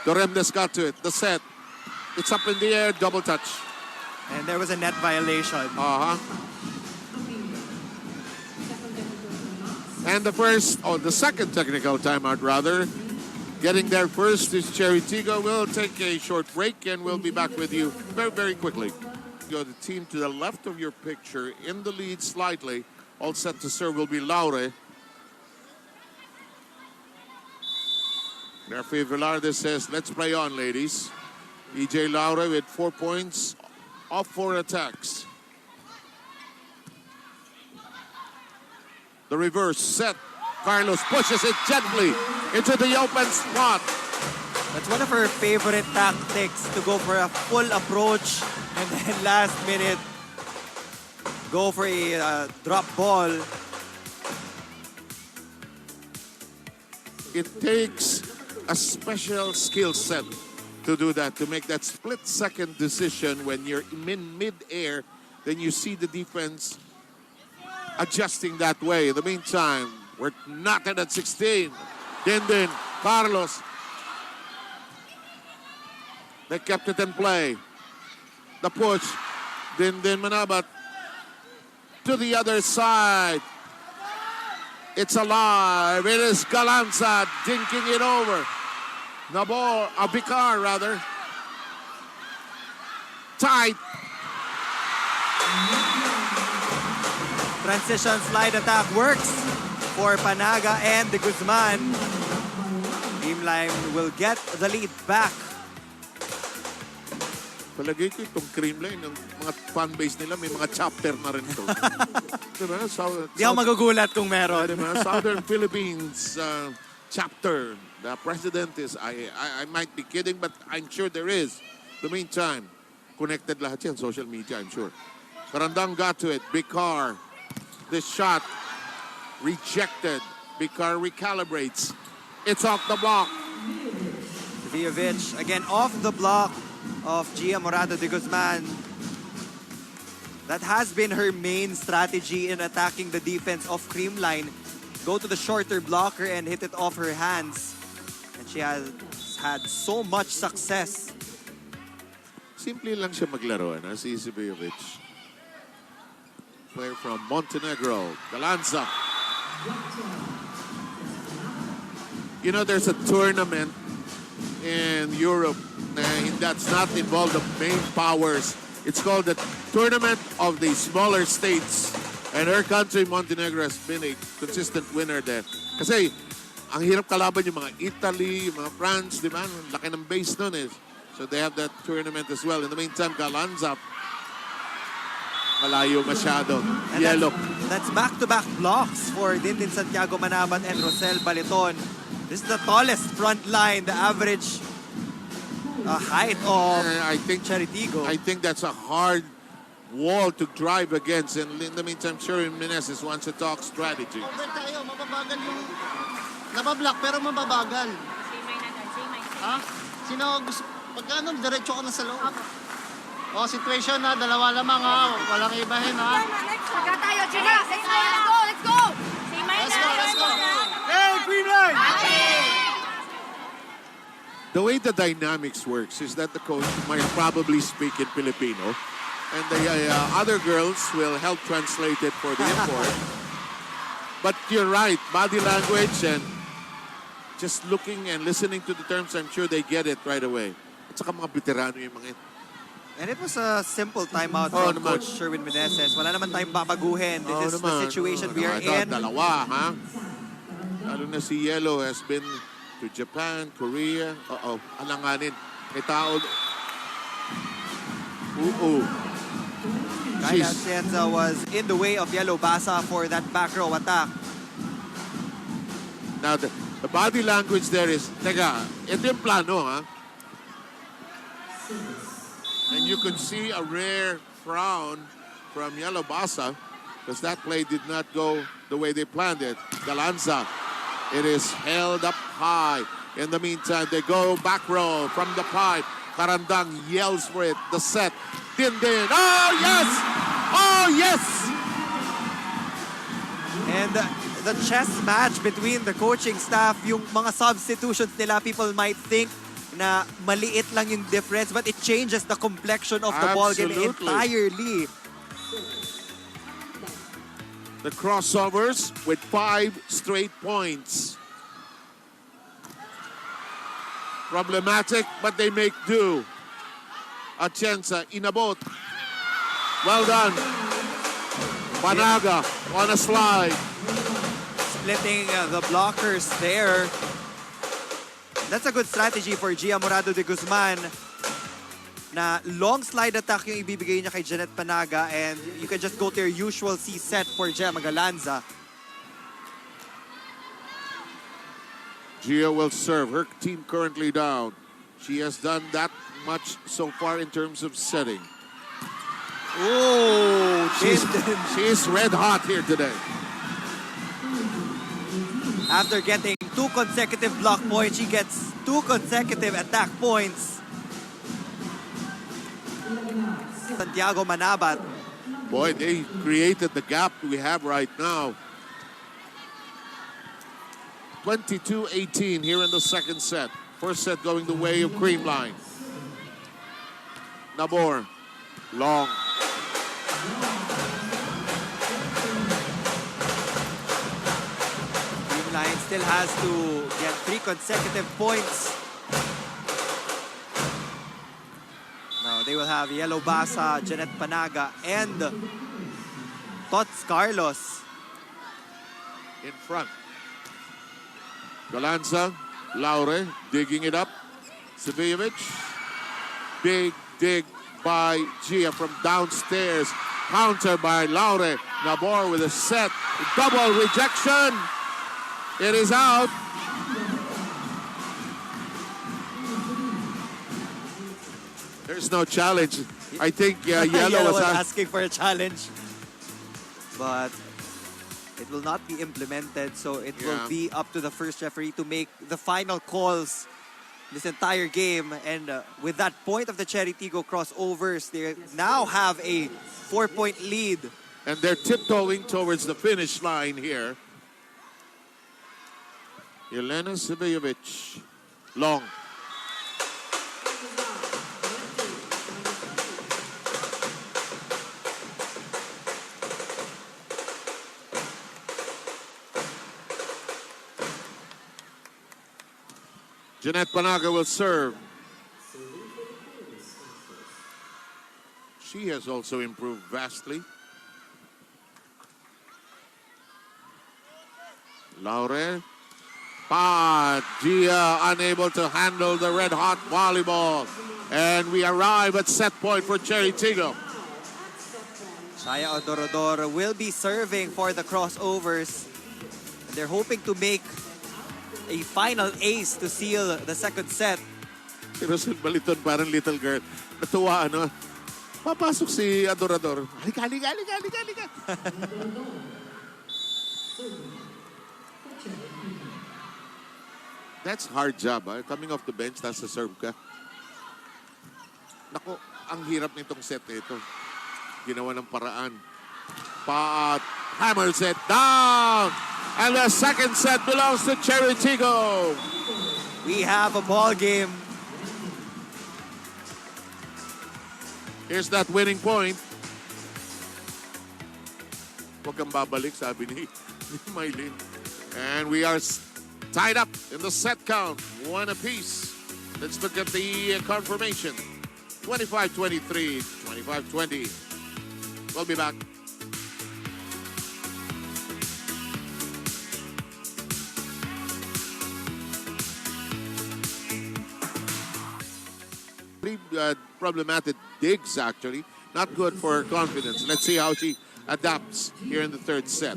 Doremdes got to it. The set. It's up in the air. Double touch. And there was a net violation. And the second technical timeout rather. Getting there first is Chery Tinggo. We'll take a short break and we'll be back with you very, very quickly. The team to the left of your picture in the lead slightly. All set to serve will be Laure. Referee Velarde says, let's play on, ladies. EJ Laure with 4 points off 4 attacks. The reverse set. Carlos pushes it gently into the open spot. That's one of her favorite tactics, to go for a full approach and then last minute go for a drop ball. It takes a special skill set to do that, to make that split-second decision when you're in mid-air, then you see the defense adjusting that way. In the meantime, we're knotted at 16. Dindin, Carlos. They kept it in play. The push. Dindin Manabat to the other side. It's alive. It is Galanza dinking it over. Nabor, Abikar rather. Tight. Transition slide attack works for Panaga and De Guzman. CreamLine will get the lead back. Palagay ko itong CreamLine, ng mga fanbase nila, may mga chapter na rin ito. Diba? Di ako magugulat kung meron. Diba? Southern Philippines chapter. The president is, I might be kidding, but I'm sure there is. In the meantime, connected lahat yan, social media, I'm sure. Karandang got to it. Bikar, this shot rejected. Bikar recalibrates. It's off the block. Vvideos again off the block of Gia Morado de Guzman. That has been her main strategy in attacking the defense of CreamLine. Go to the shorter blocker and hit it off her hands. And she has had so much success. Simple lang siya maglaro, si Vvideos. Player from Montenegro, Galanza. You know, there's a tournament in Europe that's not involved the main powers. It's called the Tournament of the Smaller States. And her country, Montenegro, has been a consistent winner there. Kasi, ang hirap kalaban yung mga Italy, yung mga France, di ba? Laki ng base nun eh. So they have that tournament as well. In the meantime, Galanza, malayo masyado. And Yellow. That's back-to-back blocks for Dindin Santiago Manabat and Rosel Baliton. This is the tallest front line, the average height of Chery Tinggo. I think that's a hard wall to drive against. And in the meantime, Chery Meneses wants to talk strategy. Over tayo, mababagal yung... Nabablock pero mababagal. Ha? Sino gusto... Pagka ano, diretso ka na sa loob. O, situation na, dalawa lamang ha. Walang ibahin ha. Pagka tayo, Chika! Let's go! Let's go! Let's go! Hey, CreamLine! The way the dynamics works is that the coach might probably speak in Filipino and the other girls will help translate it for the import. But you're right, body language and just looking and listening to the terms, I'm sure they get it right away. At saka mga veterano yung mga ito. And it was a simple timeout Oo from naman. Coach Sherwin Meneses. Wala naman tayong babaguhin. This is the situation we are in. Dalawa, ha? Lalo na si Yellow has been to Japan, Korea. Alanganin. May tao. Kyle Atienza was in the way of Yellow Basa for that back row attack. Now, the body language there is, teka, ito yung plano, ha? And you could see a rare frown from Yellow Basa because that play did not go the way they planned it. Galanza, it is held up high. In the meantime, they go back row from the pipe. Karandang yells for it. The set. Dindin. Oh, yes! Oh, yes! And the chess match between the coaching staff, yung mga substitutions nila, people might think na maliit lang yung difference, but it changes the complexion of the ballgame entirely. The crossovers with 5 straight points. Problematic, but they make do. Atienza, inabot. Well done. Panaga on a slide. Splitting the blockers there. That's a good strategy for Gia Morado de Guzman na long slide attack yung ibibigay niya kay Janet Panaga and you can just go to your usual C set for Gemma Galanza. Gia will serve. Her team currently down. She has done that much so far in terms of setting. Oh, She's red hot here today. after getting 2 consecutive block points, she gets 2 consecutive attack points. Santiago Manabat Boy, they created the gap we have right now. 22-18 here in the second set. First set going the way of CreamLine. Nabor, long. CreamLine still has to get 3 consecutive points. Now they will have Yellow Basa, Janet Panaga, and Tots Carlos In front. Galanza, Laure, digging it up. Savijevic. Big dig by Gia from downstairs. Counter by Laure. Nabor with a set. Double rejection. It is out. There's no challenge. I think Yellow was asking for a challenge. But it will not be implemented, so it will be up to the first referee to make the final calls this entire game. And with that point of the Chery Tinggo crossovers, they now have a 4-point lead. And they're tiptoeing towards the finish line here. Elena Savijevic. Long. Janet Panaga will serve. She has also improved vastly. Laure. But Gia unable to handle the red-hot volleyball. And we arrive at set point for Chery Tinggo. Shaya Odorodor will be serving for the crossovers. They're hoping to make a final ace to seal the second set. Si Rosel Baliton, parang little girl. Natuwa, ano? Papasok si Adorador. Halika, halika, halika, halika, halika. That's hard job, ah. Coming off the bench, tapos serve ka. Naku, ang hirap nitong set ito. Ginawa ng paraan. Pat hammers it down. And the second set belongs to Chery Tinggo. We have a ball game. Here's that winning point. Huwag kang babalik, sabi ni Mylene. And we are tied up in the set count, 1 apiece. Let's look at the confirmation. 25-23, 25-20. We'll be back. Problematic digs, actually. Not good for her confidence. Let's see how she adapts here in the third set.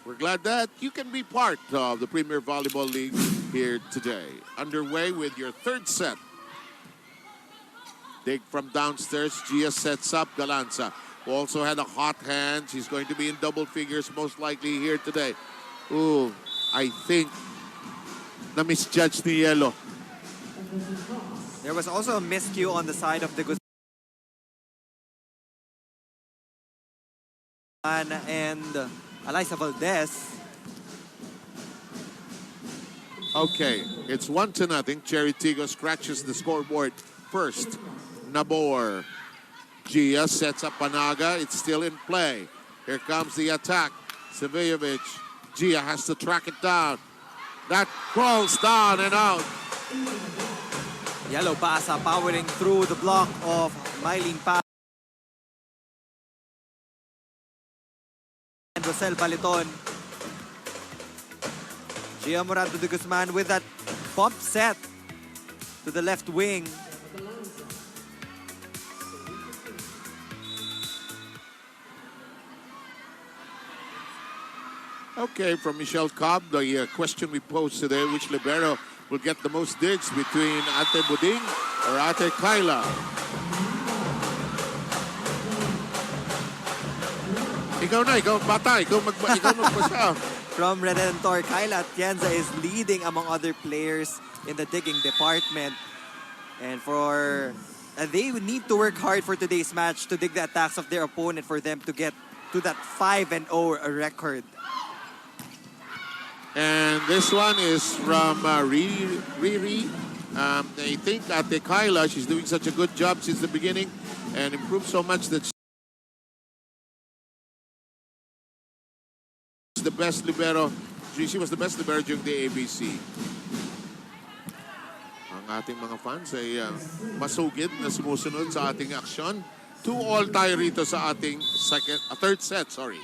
We're glad that you can be part of the Premier Volleyball League here today. Underway with your third set. Dig from downstairs. Gia sets up Galanza, who also had a hot hand. She's going to be in double figures most likely here today. Ooh, I think na misjudged ni Yellow. There was also a miscue on the side of the Guzman and Alyssa Valdez. Okay, it's 1-0. Chery Tinggo scratches the scoreboard first. Nabor. Gia sets up Panaga. It's still in play. Here comes the attack. Savijevic. Gia has to track it down. That crawls down and out. Yellow Basa powering through the block of Mylene Pa and Rosel Baliton. Gia Morado de Guzman with that bump set to the left wing. Okay, from Michelle Cobb, the question we posed today, which libero will get the most digs between Ate Buding or Ate Kyla? Ikaw na, ikaw bata, ikaw magbasa. From Redentor, Kyla Atienza is leading among other players in the digging department. And for they need to work hard for today's match to dig the attacks of their opponent for them to get to that 5-0 record. And this one is from Riri. I think Ate Kyla, she's doing such a good job since the beginning and improved so much that she's the best libero. She was the best libero during the ABC. Ang ating mga fans ay masugid na sumusunod sa ating aksyon. 2-all tayo rito sa ating third set, sorry.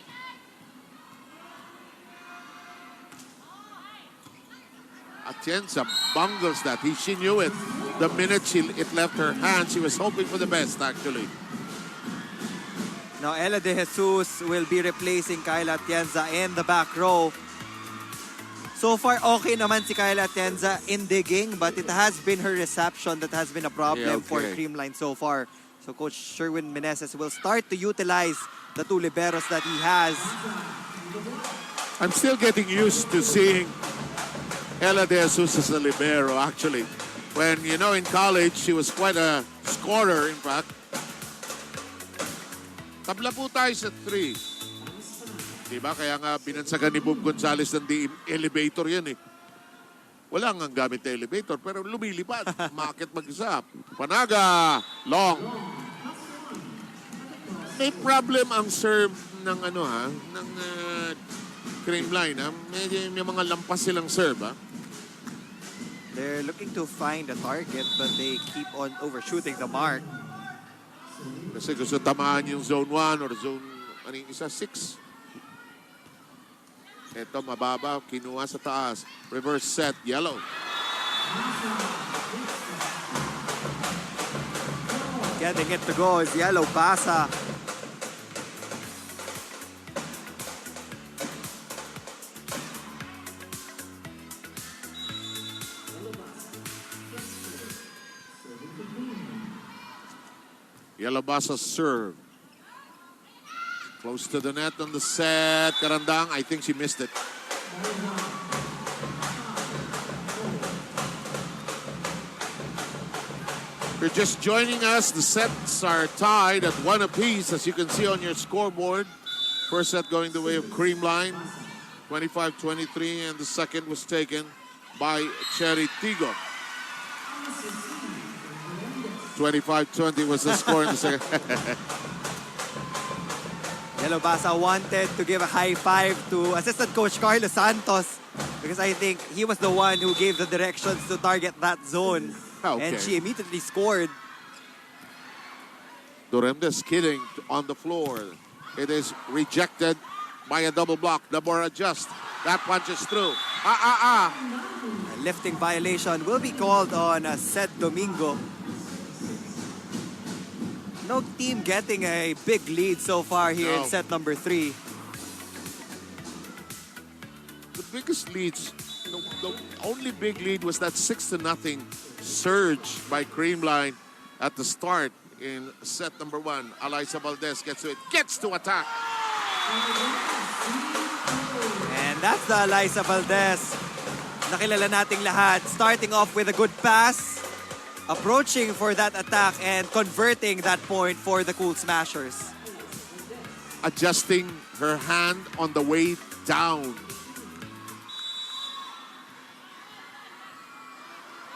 Atienza bungles that. She knew it. The minute it left her hand, she was hoping for the best, actually. Now, Ella De Jesus will be replacing Kyla Atienza in the back row. So far, okay naman si Kyla Atienza in digging, but it has been her reception that has been a problem for CreamLine so far. So Coach Sherwin Meneses will start to utilize the two liberos that he has. I'm still getting used to seeing Ella De Jesus as a libero, actually. When, you know, in college, she was quite a scorer, in fact. Tabla po tayo sa 3. Diba? Kaya nga binansagan ni Bob Gonzalez ng elevator yan eh. Wala nga gamit na elevator, pero lumilipad. Makakit mag-isa. Panaga! Long! May problem ang serve ng ng CreamLine. May mga lampas silang serve. They're looking to find a target, but they keep on overshooting the mark. Kasi gusto tamaan yung zone 1 or zone, 6. Ito, mababa, kinuha sa taas. Reverse set, yellow. Getting it to go is Yellow Basa. Yellow Basa serve. Close to the net on the set. Karandang, I think she missed it. If you're just joining us, the sets are tied at 1 apiece, as you can see on your scoreboard. First set going the way of CreamLine, 25-23, and the second was taken by Chery Tinggo. 25-20 was the score in the second. Yellow Basa wanted to give a high five to assistant coach Carlos Santos because I think he was the one who gave the directions to target that zone. Okay. And she immediately scored. Duremdes kidding on the floor. It is rejected by a double block. The more adjust. That punches through. A lifting violation will be called on Seth Domingo. No team getting a big lead so far here in set number 3. The biggest leads, the only big lead was that 6-0 surge by CreamLine at the start in set number 1. Alyssa Valdez gets to it, gets to attack. And that's the Alyssa Valdez. Nakilala nating lahat. Starting off with a good pass. Approaching for that attack and converting that point for the Cool Smashers. Adjusting her hand on the way down.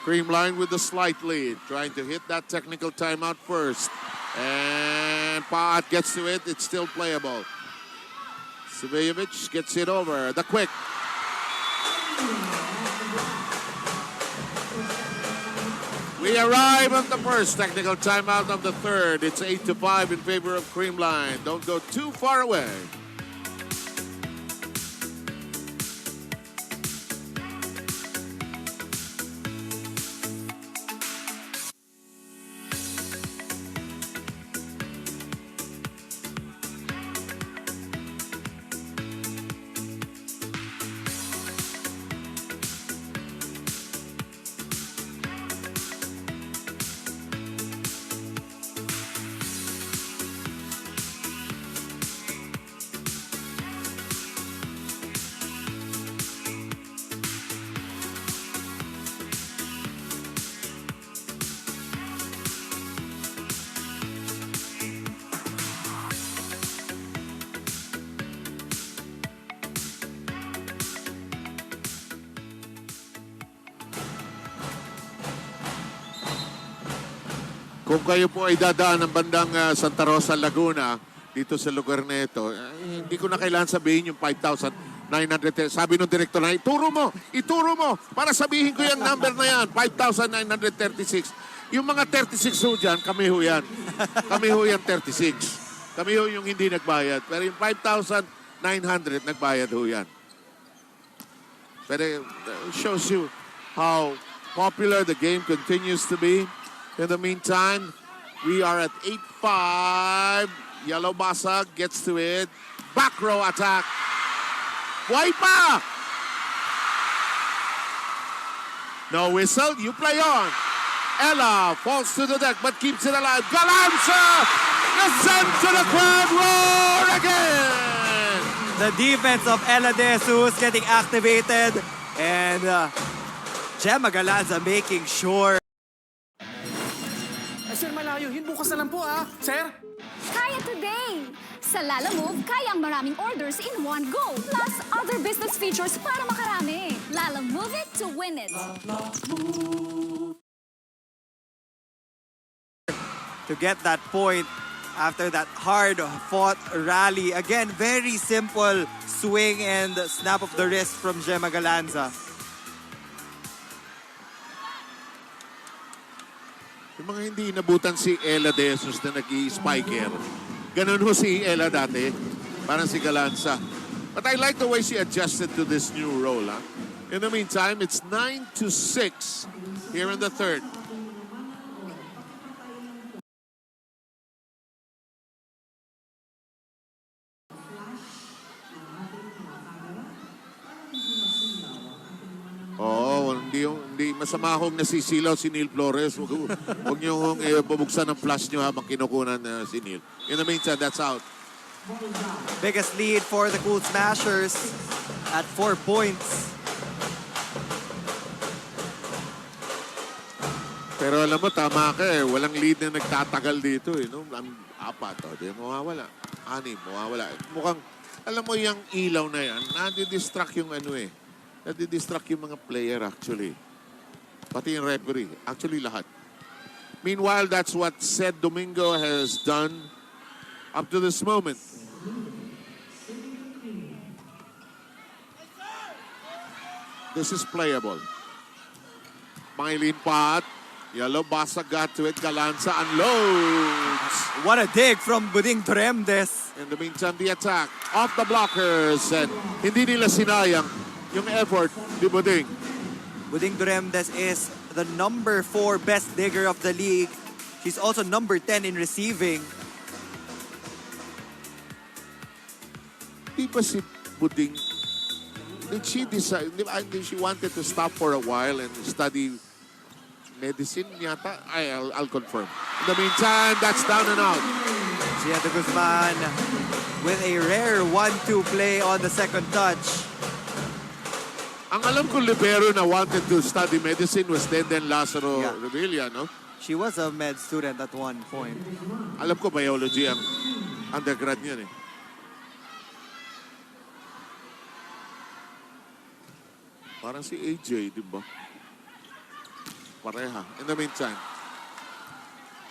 CreamLine with the slight lead, trying to hit that technical timeout first. And Paat gets to it, it's still playable. Svijevic gets it over, the quick. We arrive at the first technical timeout of the third. It's 8-5 in favor of CreamLine. Don't go too far away. Kung kayo po ay dadaan ng bandang Santa Rosa, Laguna, dito sa lugar na ito, hindi ko na kailangan sabihin yung 5,900. Sabi ng direktor na, ituro mo, para sabihin ko yung number na yan, 5,936. Yung mga 36 ho dyan, kami ho yan. Kami ho yan 36. Kami ho yung hindi nagbayad. Pero yung 5,900, nagbayad ho yan. But it shows you how popular the game continues to be. In the meantime, we are at 8-5. Yellow Basag gets to it. Back row attack. Buhay pa! No whistle. You play on. Ella falls to the deck but keeps it alive. Galanza! Ascends to the crowd. Roar again! The defense of Ella De Jesus getting activated. And Gemma Galanza making sure. Sir, malayo. Bukas na lang po, Sir? Kaya today! Sa Lala Move, kaya ang maraming orders in one go. Plus, other business features para makarami. Lala Move it to win it. To get that point after that hard-fought rally. Again, very simple swing and snap of the wrist from Gemma Galanza. Yung mga hindi inabutan si Ella De Jesus na nag-i-spiker. Ganun ho si Ella dati. Parang si Galanza. But I like the way she adjusted to this new role. In the meantime, it's 9-6 here in the third. Hindi masama akong nasisilaw si Neil Flores. Huwag niyo hong bubuksan ang flash niyo habang kinukunan si Neil. In the meantime, that's out. Biggest lead for the Cool Smashers at 4 points. Pero alam mo, tama ka eh. Walang lead na nagtatagal dito eh. No? 4, di mawawala. 6, mawawala. Mukhang, alam mo yung ilaw na yan, nadi-distract yung ano eh. Nadi-distract yung mga player actually. Pati yung referee. Actually, lahat. Meanwhile, that's what Sed Domingo has done up to this moment. This is playable. Mylene Pat. Yellow Basag got to it. Galanza unloads. What a dig from Buding Tremdes. In the meantime, the attack off the blockers. And hindi nila sinayang yung effort ni Buding. Buding Tremdes is the number 4 best digger of the league. She's also number 10 in receiving. Di ba si Buding, did she decide, she wanted to stop for a while and study medicine yata? I'll confirm. In the meantime, that's down and out. Gia de Guzman with a rare 1-2 play on the second touch. Ang alam ko libero na wanted to study medicine was Denden Lazaro Revilla, no? She was a med student at one point. Alam ko biology ang undergrad niya eh. Parang si AJ, di ba? Pareha. In the meantime,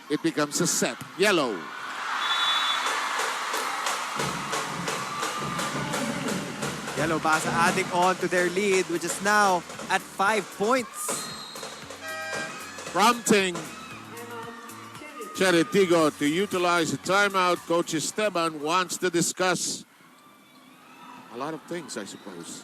it becomes a set. Yellow. Yellow Basa adding on to their lead, which is now at 5 points. Prompting Chery Tinggo to utilize the timeout. Coach Esteban wants to discuss a lot of things, I suppose.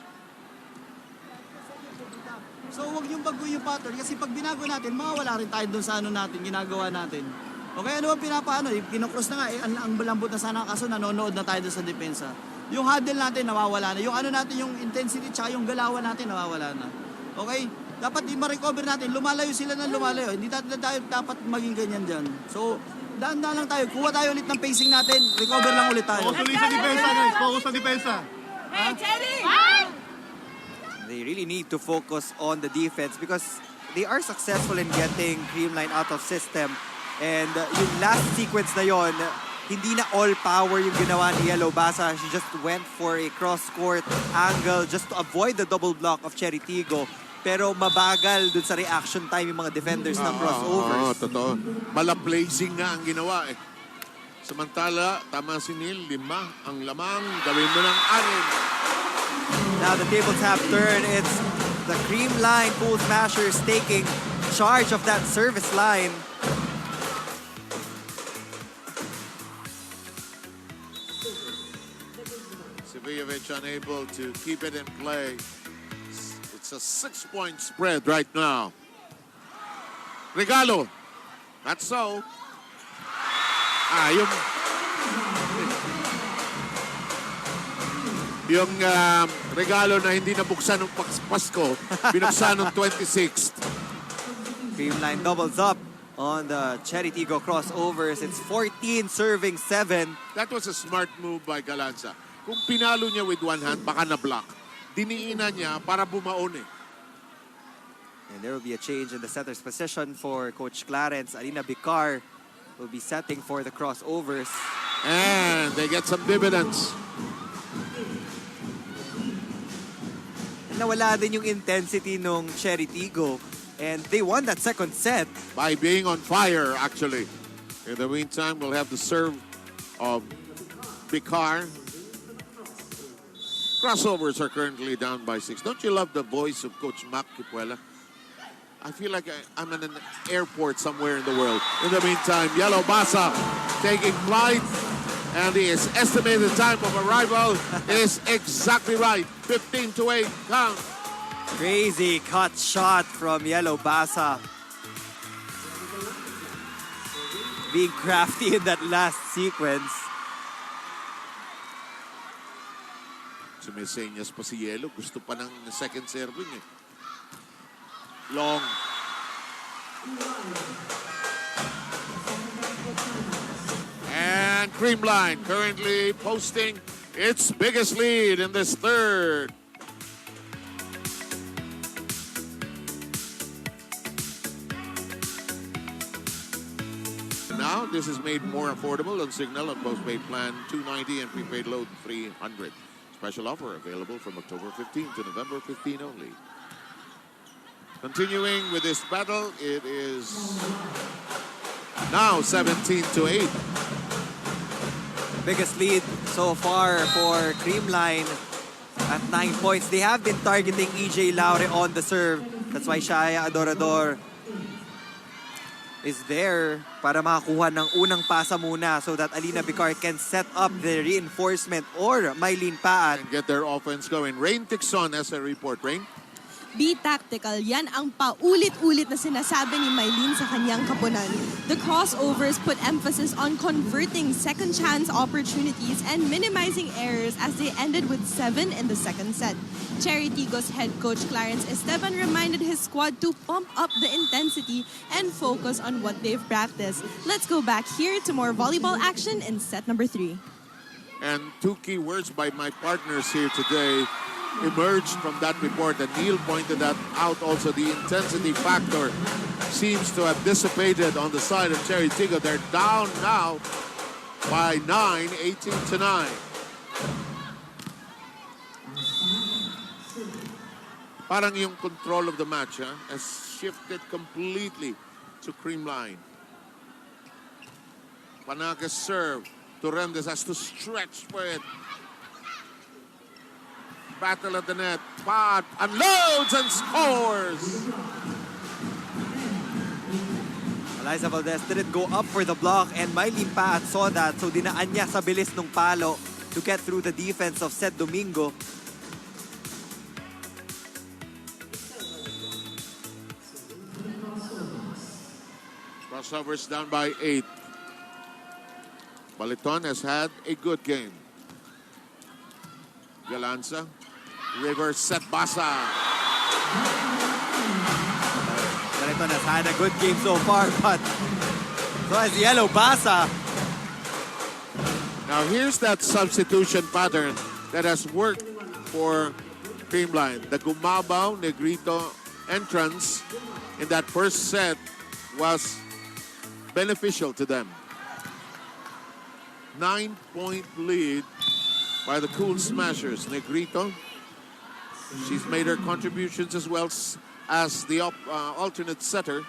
So huwag yung bago yung pattern kasi pag binago natin, mawawala rin tayo doon sa ano natin, ginagawa natin. Okay, ano ba pinapaano? Kinocross na nga, ang balambot na sana kaso nanonood na tayo doon sa depensa. Yung huddle natin nawawala na. Yung ano natin, yung intensity tsaka yung galawan natin nawawala na. Okay? Dapat ma-recover natin. Lumalayo sila ng lumalayo. Hindi tayo dapat maging ganyan dyan. So, daan-daan lang tayo. Kuha tayo ulit ng pacing natin. Recover lang ulit tayo. Focus ulit sa depensa, guys. Focus sa depensa. Hey, Chery! They really need to focus on the defense because they are successful in getting CreamLine out of system. And yung last sequence na yon, hindi na all power yung ginawa ni Yellow Basa. She just went for a cross-court angle just to avoid the double block of Chery Tinggo. pero mabagal dun sa reaction time yung mga defenders ng crossovers. Oo, totoo. Malaplacing nga ang ginawa eh. Samantala, tama si Neil, 5 ang lamang, gawin mo ng 6. Now the tables have turned. It's the CreamLine Cool Smashers taking charge of that service line. Vvideos unable to keep it in play. It's a 6-point spread right now. Regalo. That's so. Yung regalo na hindi nabuksan ng Pasko, binuksan ng 26th. CreamLine doubles up on the Chery Tinggo Crossovers. It's 14 serving 7. That was a smart move by Galanza. Kung pinalo niya with one hand, baka na-block. Diniinan niya para bumaon eh. And there will be a change in the setter's position for Coach Clarence. Alina Bicar will be setting for the crossovers. And they get some dividends. Nawala din yung intensity nung Chery Tinggo. And they won that second set. By being on fire, actually. In the meantime, we'll have the serve of Bicar. Crossovers are currently down by 6. Don't you love the voice of Coach Mac Kipuela? I feel like I'm in an airport somewhere in the world. In the meantime, Yellow Basa taking flight. And his estimated time of arrival is exactly right. 15-8 count. Crazy cut shot from Yellow Basa. Being crafty in that last sequence. Sumisenyas pa si Yellow. Gusto pa ng second serving eh. Long. And CreamLine currently posting its biggest lead in this third. Now, this is made more affordable on Signal on postpaid plan $290 and prepaid load $300. Special offer available from October 15 to November 15 only. Continuing with this battle, it is now 17-8. Biggest lead so far for CreamLine at 9 points. They have been targeting EJ Laure on the serve. That's why Shaya Adorador is there para makakuha ng unang pasa muna so that Alina Bicar can set up the reinforcement or Mylene Paat. And get their offense going. Rain Tixon as a report. Rain? Be tactical. Yan ang paulit-ulit na sinasabi ni Mylene sa kanyang kapunan. The crossovers put emphasis on converting second chance opportunities and minimizing errors as they ended with 7 in the second set. Chery Tinggo's head coach Clarence Esteban reminded his squad to pump up the intensity and focus on what they've practiced. Let's go back here to more volleyball action in set number 3. And 2 key words by my partners here today emerged from that report, and Neil pointed that out also. The intensity factor seems to have dissipated on the side of Chery Tinggo. They're down now by 9, 18-9. Parang yung control of the match has shifted completely to CreamLine. Panaga's serve. Torrendes has to stretch for it. Battle at the net. Paat unloads and scores. Eliza Valdez didn't go up for the block and Mylene Paat saw that, so dinaan niya sa bilis ng palo to get through the defense of Seth Domingo. Crossovers down by 8. Baliton has had a good game. Galanza. Reverse set Basa. Baliton has had a good game so far, but so has Yellow Basa. Now here's that substitution pattern that has worked for CreamLine. The Gumabaw Negrito entrance in that first set was beneficial to them. 9-point lead by the Cool Smashers. Negrito, she's made her contributions as well. as the alternate setter.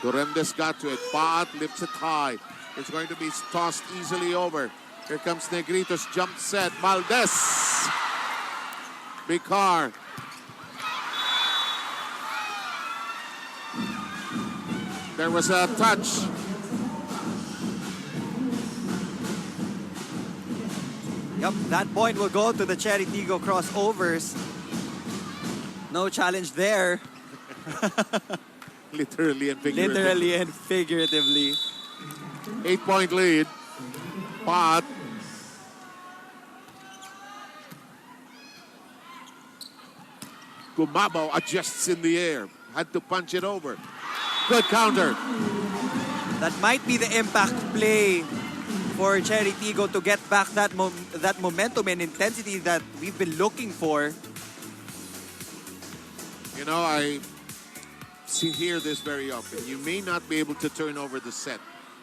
Duremdes got to it. Paat lifts it high. It's going to be tossed easily over. Here comes Negrito's jump set. Valdez. Bicar. There was a touch. Yep, that point will go to the Chery Tinggo Crossovers. No challenge there. Literally and figuratively. Literally and figuratively. 8-point lead. Paat. Gumabaw adjusts in the air. Had to punch it over. Good counter. That might be the impact play for Chery Tinggo to get back that momentum and intensity that we've been looking for. You know, I hear this very often. You may not be able to turn over the set,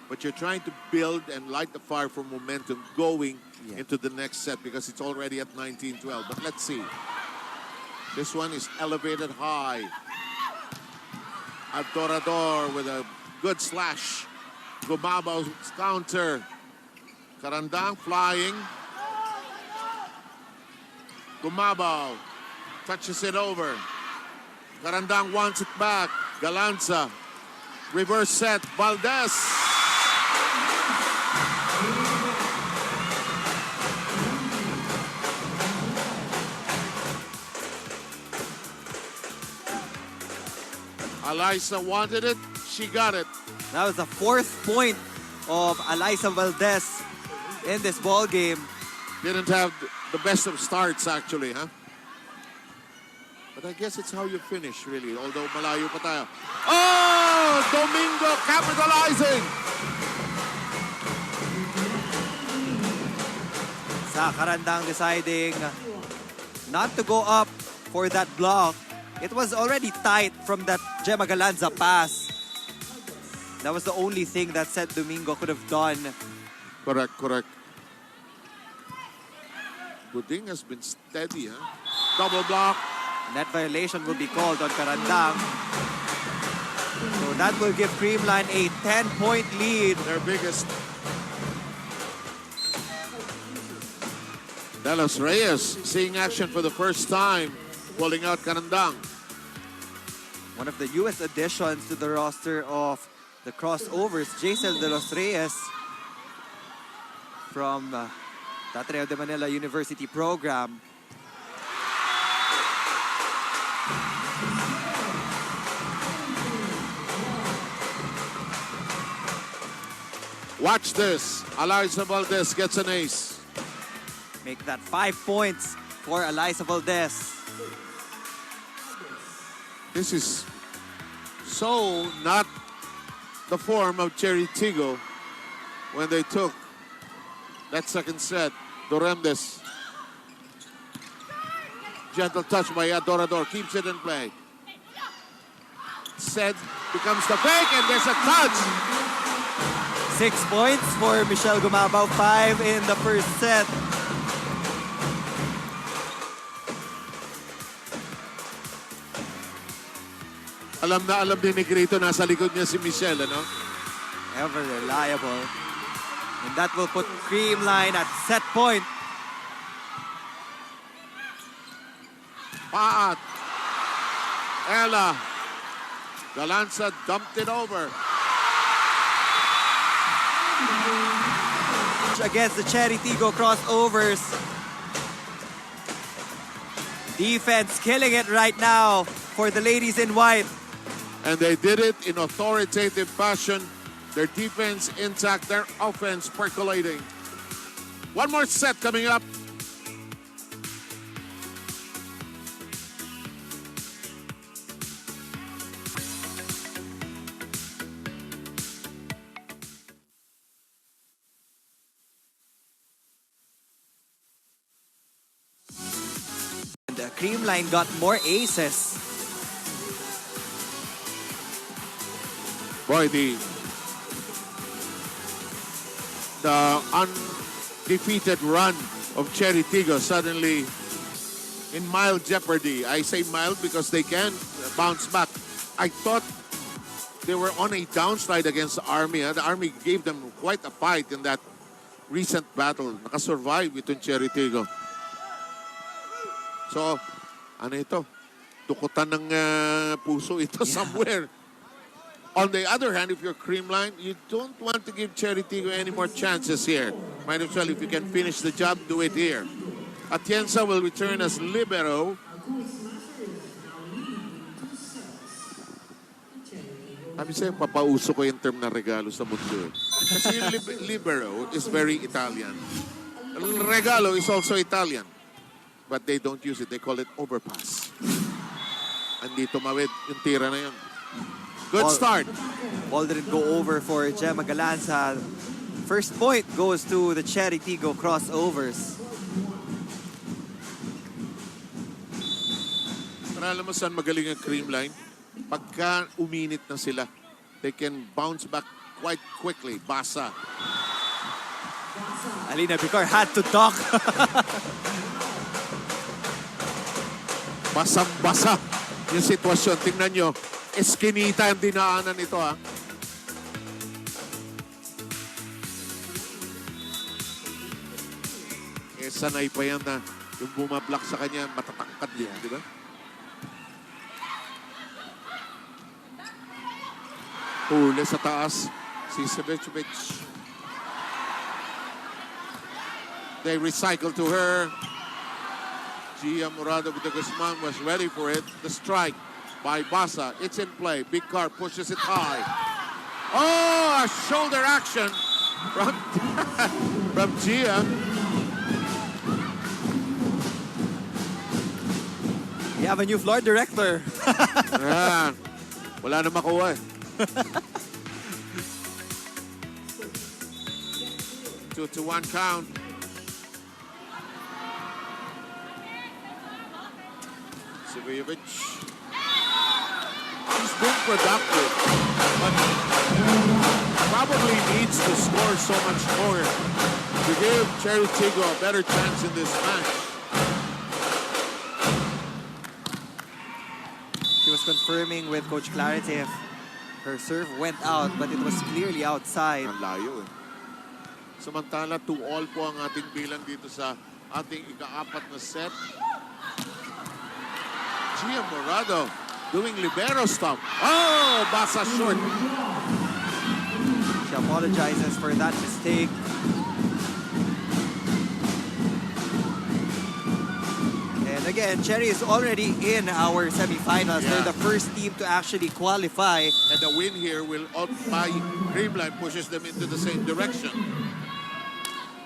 but you're trying to build and light the fire for momentum going into the next set because it's already at 19-12. But let's see. This one is elevated high. Adorador with a good slash. Gumabaw's counter. Karandang flying. Gumabaw touches it over. Karandang wants it back. Galanza. Reverse set. Valdez. Alyssa wanted it. She got it. That was the 4th point of Alyssa Valdez in this ball game. Didn't have the best of starts actually, huh? But I guess it's how you finish, really. Although malayo pa tayo. Oh! Domingo capitalizing! Sa Karandang deciding not to go up for that block. It was already tight from that Gemma Galanza pass. That was the only thing that Seth Domingo could have done. Correct, correct. Buding has been steady, huh? Double block. Net violation will be called on Karandang. So that will give CreamLine a 10-point lead. Their biggest. De Los Reyes seeing action for the first time, pulling out Karandang. One of the newest additions to the roster of the crossovers, Jaisel De Los Reyes from Ateneo de Manila University program. Watch this. Alyssa Valdez gets an ace. Make that 5 points for Alyssa Valdez. This is so not the form of Chery Tinggo when they took that second set. Duremdes. Gentle touch by Adorador. Keeps it in play. Set becomes the fake and there's a touch. 6 points for Michelle Gumabaw, 5 in the first set. Alam na alam din ni Grito, nasa likod niya si Michelle, ano? Ever reliable. And that will put CreamLine at set point. Paat. Ella. Galanza dumped it over. Against the Chery Tinggo crossovers. Defense killing it right now for the ladies in white. And they did it in authoritative fashion. Their defense intact, their offense percolating. One more set coming up. And CreamLine got more aces. Boy, the undefeated run of Chery Tinggo suddenly in mild jeopardy. I say mild because they can bounce back. I thought they were on a downslide against the Army. The Army gave them quite a fight in that recent battle. Nakasurvive itong Chery Tinggo. So, ano ito? Dukutan ng puso ito somewhere. On the other hand, if you're CreamLine, you don't want to give Chery Tinggo any more chances here. Might as well, if you can finish the job, do it here. Atienza will return as libero. Sabi sa'yo, papauso ko yung term na regalo sa mundo. Kasi yung libero is very Italian. Regalo is also Italian. But they don't use it. They call it overpass. Andito mawid yung tira na yun. Good start. Ball didn't go over for Gemma Galanza. First point goes to the Chery Tinggo Crossovers. Para alam mo saan magaling ang CreamLine? Pagka uminit na sila, they can bounce back quite quickly. Basa. Alina Bicar had to duck. Basang-basa yung sitwasyon. Tingnan nyo, eskinita ang dinaanan nito, ha. Sanay pa yan na yung bumablock sa kanya, matatangkad din, di ba? Huli sa taas, si Savicevic. They recycle to her. Gia Morado with the Guzman was ready for it. The strike by Basa. It's in play. Big Car pushes it high. Oh, a shoulder action from Gia. We have a new floor director. Yeah. Wala na makuha eh. 2-1 count. Sivijevic. He's been productive, but probably needs to score so much more to give Chery Tinggo a better chance in this match. She was confirming with Coach Clarity if her serve went out, but it was clearly outside. Ang layo eh. Samantala, 2-all po ang ating bilang dito sa ating ika-apat na set. Gia Morado doing libero stop. Oh, Basa short. She apologizes for that mistake. And again, Chery is already in our semifinals. Yeah. They're the first team to actually qualify. And the win here will by CreamLine pushes them into the same direction.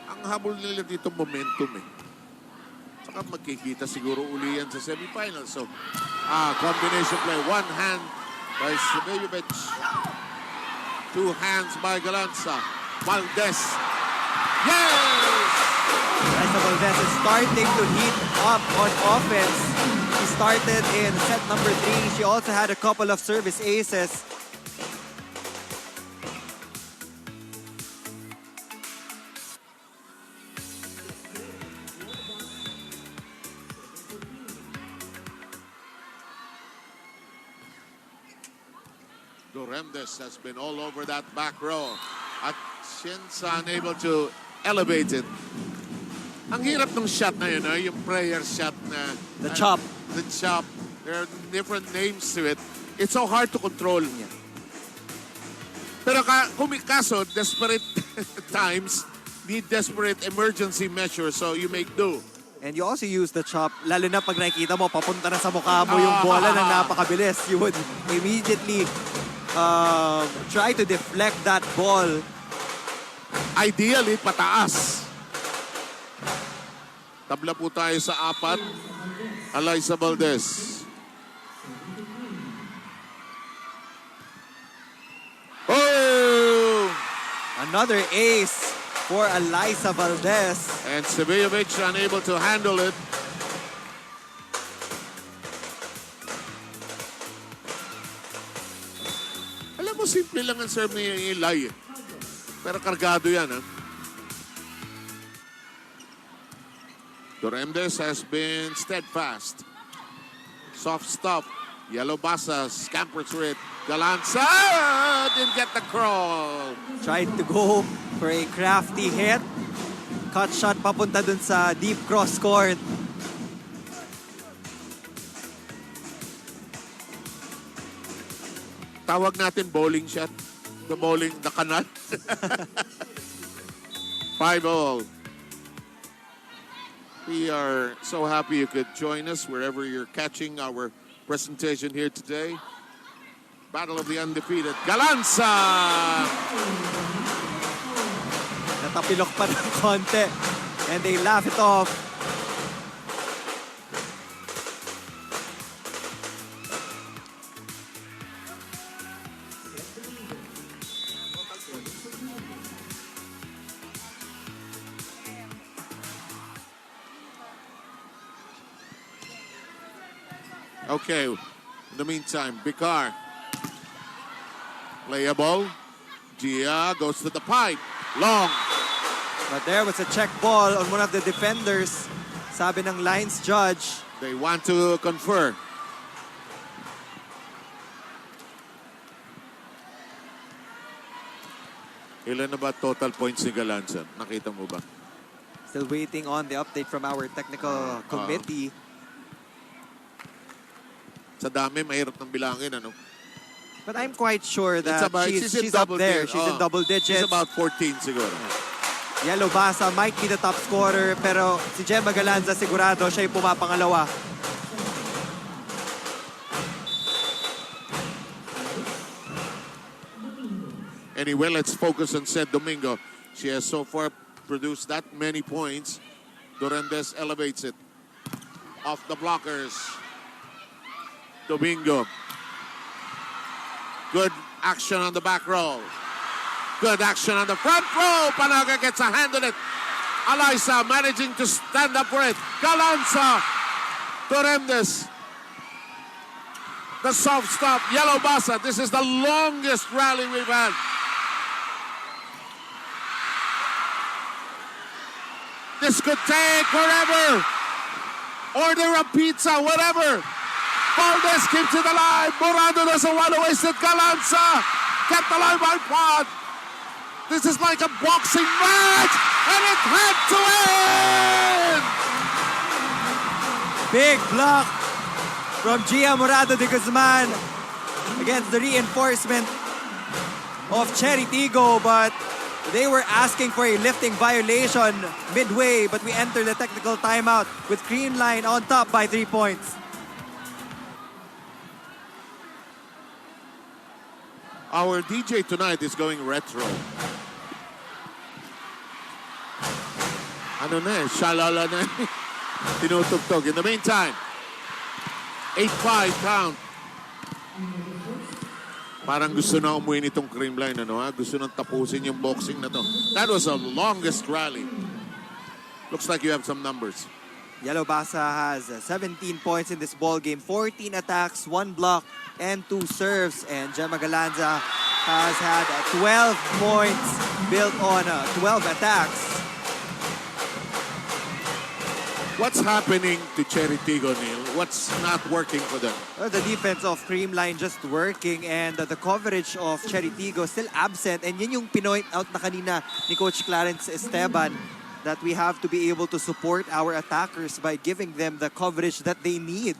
Ang habol nila dito momentum eh. Saka magkikita siguro uli yan sa semifinals. So, combination play. One hand by Sivijevic. Two hands by Galanza. Valdez. Yes! Raisa Valdez is starting to heat up on offense. She started in set number 3. She also had a couple of service aces. Doremdes has been all over that back row. At Shinsa unable to elevate it. Ang hirap ng shot na yun, yung prayer shot na... The chop. The chop. There are different names to it. It's so hard to control. Yeah. Pero kaso, desperate times need desperate emergency measures, so you make do. And you also use the chop, lalo na pag nakikita mo, papunta na sa mukha mo yung bola na napakabilis. You would immediately try to deflect that ball. Ideally, pataas. Tabla po tayo sa 4. Eliza Valdez. Oh! Another ace for Eliza Valdez. And Sivijevic unable to handle it. Alam mo, simple lang ang serve ni Eli. Pero kargado yan, ha? Duremdes has been steadfast. Soft stop. Yellow Basa scampers for it. Galanza didn't get the crawl. Tried to go for a crafty hit. Cut shot papunta dun sa deep cross court. Tawag natin bowling shot. The bowling, the kanal. 5-all. We are so happy you could join us wherever you're catching our presentation here today. Battle of the Undefeated. Galanza! Natapilok pa ng konti. And they laugh it off. Okay, in the meantime, Bicar. Playable. Gia goes to the pipe. Long. But there was a check ball on one of the defenders. Sabi ng lines judge. They want to confer. Ilan na ba total points ni Galanza? Nakita mo ba? Still waiting on the update from our technical committee. Sa dami, mahirap ng bilangin, ano? But I'm quite sure that she's in she's up double there. digits. She's in double digits. She's about 14 siguro. Yellow Basa might be the top scorer, pero si Gemma Galanza sigurado siya yung pumapangalawa. Anyway, let's focus on Seth Domingo. She has so far produced that many points. Durendes elevates it. Off the blockers. Domingo. Good action on the back row. Good action on the front row. Panaga gets a hand on it. Alaisa managing to stand up for it. Galanza. Durendes. The soft stop. Yellow Basa. This is the longest rally we've had. This could take forever. Order a pizza, whatever. Valdez keeps to the line. Morado doesn't want to waste it. Galanza. Get the line by pod. This is like a boxing match. And it had to end. Big block from Gia Morado de Guzman against the reinforcement of Chery Tinggo, but they were asking for a lifting violation midway, but we enter the technical timeout with CreamLine on top by 3 points. Our DJ tonight is going retro. Ano na eh, shalala na eh. Tinutugtog. In the meantime, 8-5 count. Parang gusto na umuwi nitong CreamLine, ano ha? Gusto nang tapusin yung boxing na to. That was the longest rally. Looks like you have some numbers. Yellow Basa has 17 points in this ball game, 14 attacks, 1 block, and 2 serves. And Gemma Galanza has had 12 points built on 12 attacks. What's happening to Chery Tinggo, Neil? What's not working for them? The defense of CreamLine just working, and the coverage of Chery Tinggo still absent. And yun yung pinoint out na kanina ni Coach Clarence Esteban, that we have to be able to support our attackers by giving them the coverage that they need.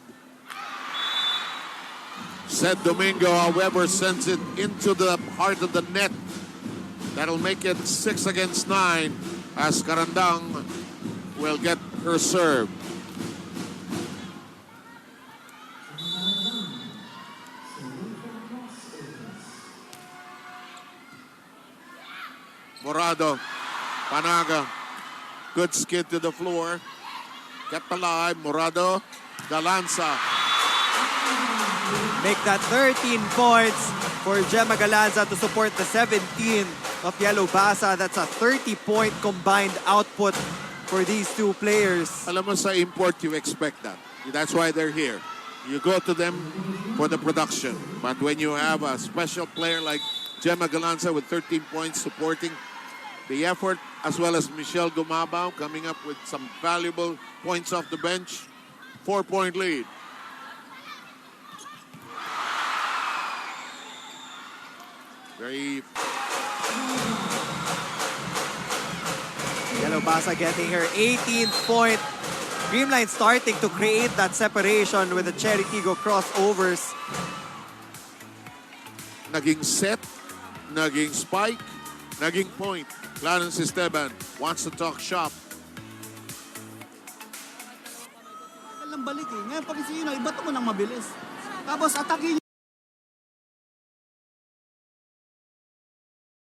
Seth Domingo, however, sends it into the heart of the net. That'll make it 6 against 9 as Carandang will get her serve. Morado, Panaga, good skid to the floor. Kept alive, Morado, Galanza. Make that 13 points for Gemma Galanza to support the 17 of Yellow Basa. That's a 30-point combined output for these two players. Alam mo, sa import, you expect that. That's why they're here. You go to them for the production. But when you have a special player like Gemma Galanza with 13 points supporting the effort, as well as Michelle Gumabao coming up with some valuable points off the bench. 4-point lead. Very Yellow Basa getting her 18th point. CreamLine starting to create that separation with the Chery Tinggo crossovers. naging set, naging spike, naging point. Clarence Esteban wants to talk shop. Lang balik eh. Ngayon pag si Ino, ibato mo nang mabilis. Tapos atakin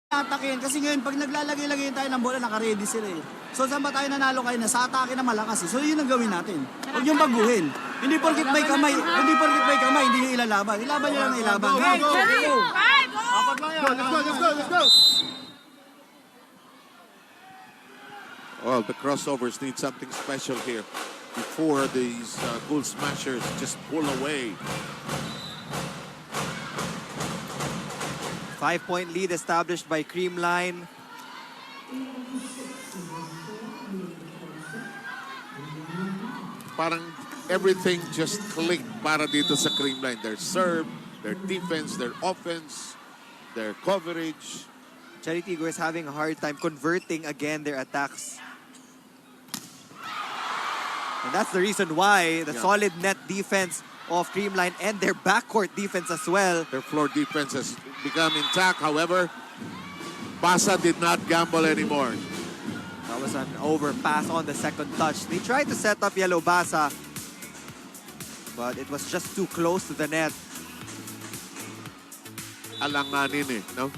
atakin kasi ngayon pag naglalagay-lagay tayo ng bola naka-ready sila eh. So saan ba tayo nanalo kayo na sa atake na malakas eh. So yun ang gawin natin. Huwag yung baguhin. Hindi porkit may kamay, hindi nyo ilalaban. Ilaban nyo lang na ilaban. Go, go, go. Apat lang yan. Let's go. Well, the crossovers need something special here before these Cool Smashers just pull away. 5-point lead established by CreamLine. Parang everything just clicked para dito sa CreamLine. Their serve, their defense, their offense, their coverage. Chery Tinggo is having a hard time converting again their attacks. And that's the reason why the solid net defense of CreamLine and their backcourt defense as well. Their floor defense has become intact. However, Basa did not gamble anymore. That was an overpass on the second touch. They tried to set up Yellow Basa, but it was just too close to the net. Alanganin eh, no?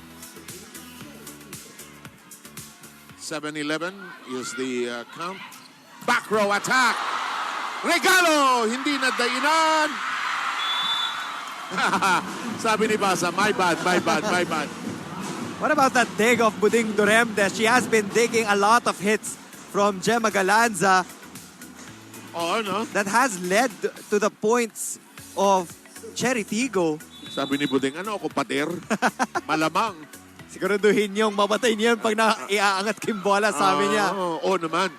7-11 is the count. Back row attack. Regalo! Hindi na dainan. Sabi ni Basa, my bad. What about that dig of Buding Duremdes? She has been digging a lot of hits from Gemma Galanza. Oo, no? That has led to the points of Chery Tinggo. Sabi ni Buding, ano ako, pader? Malamang. Siguraduhin niyong mamatay niyan pag iaangat Kimbola, sabi niya. Oo naman.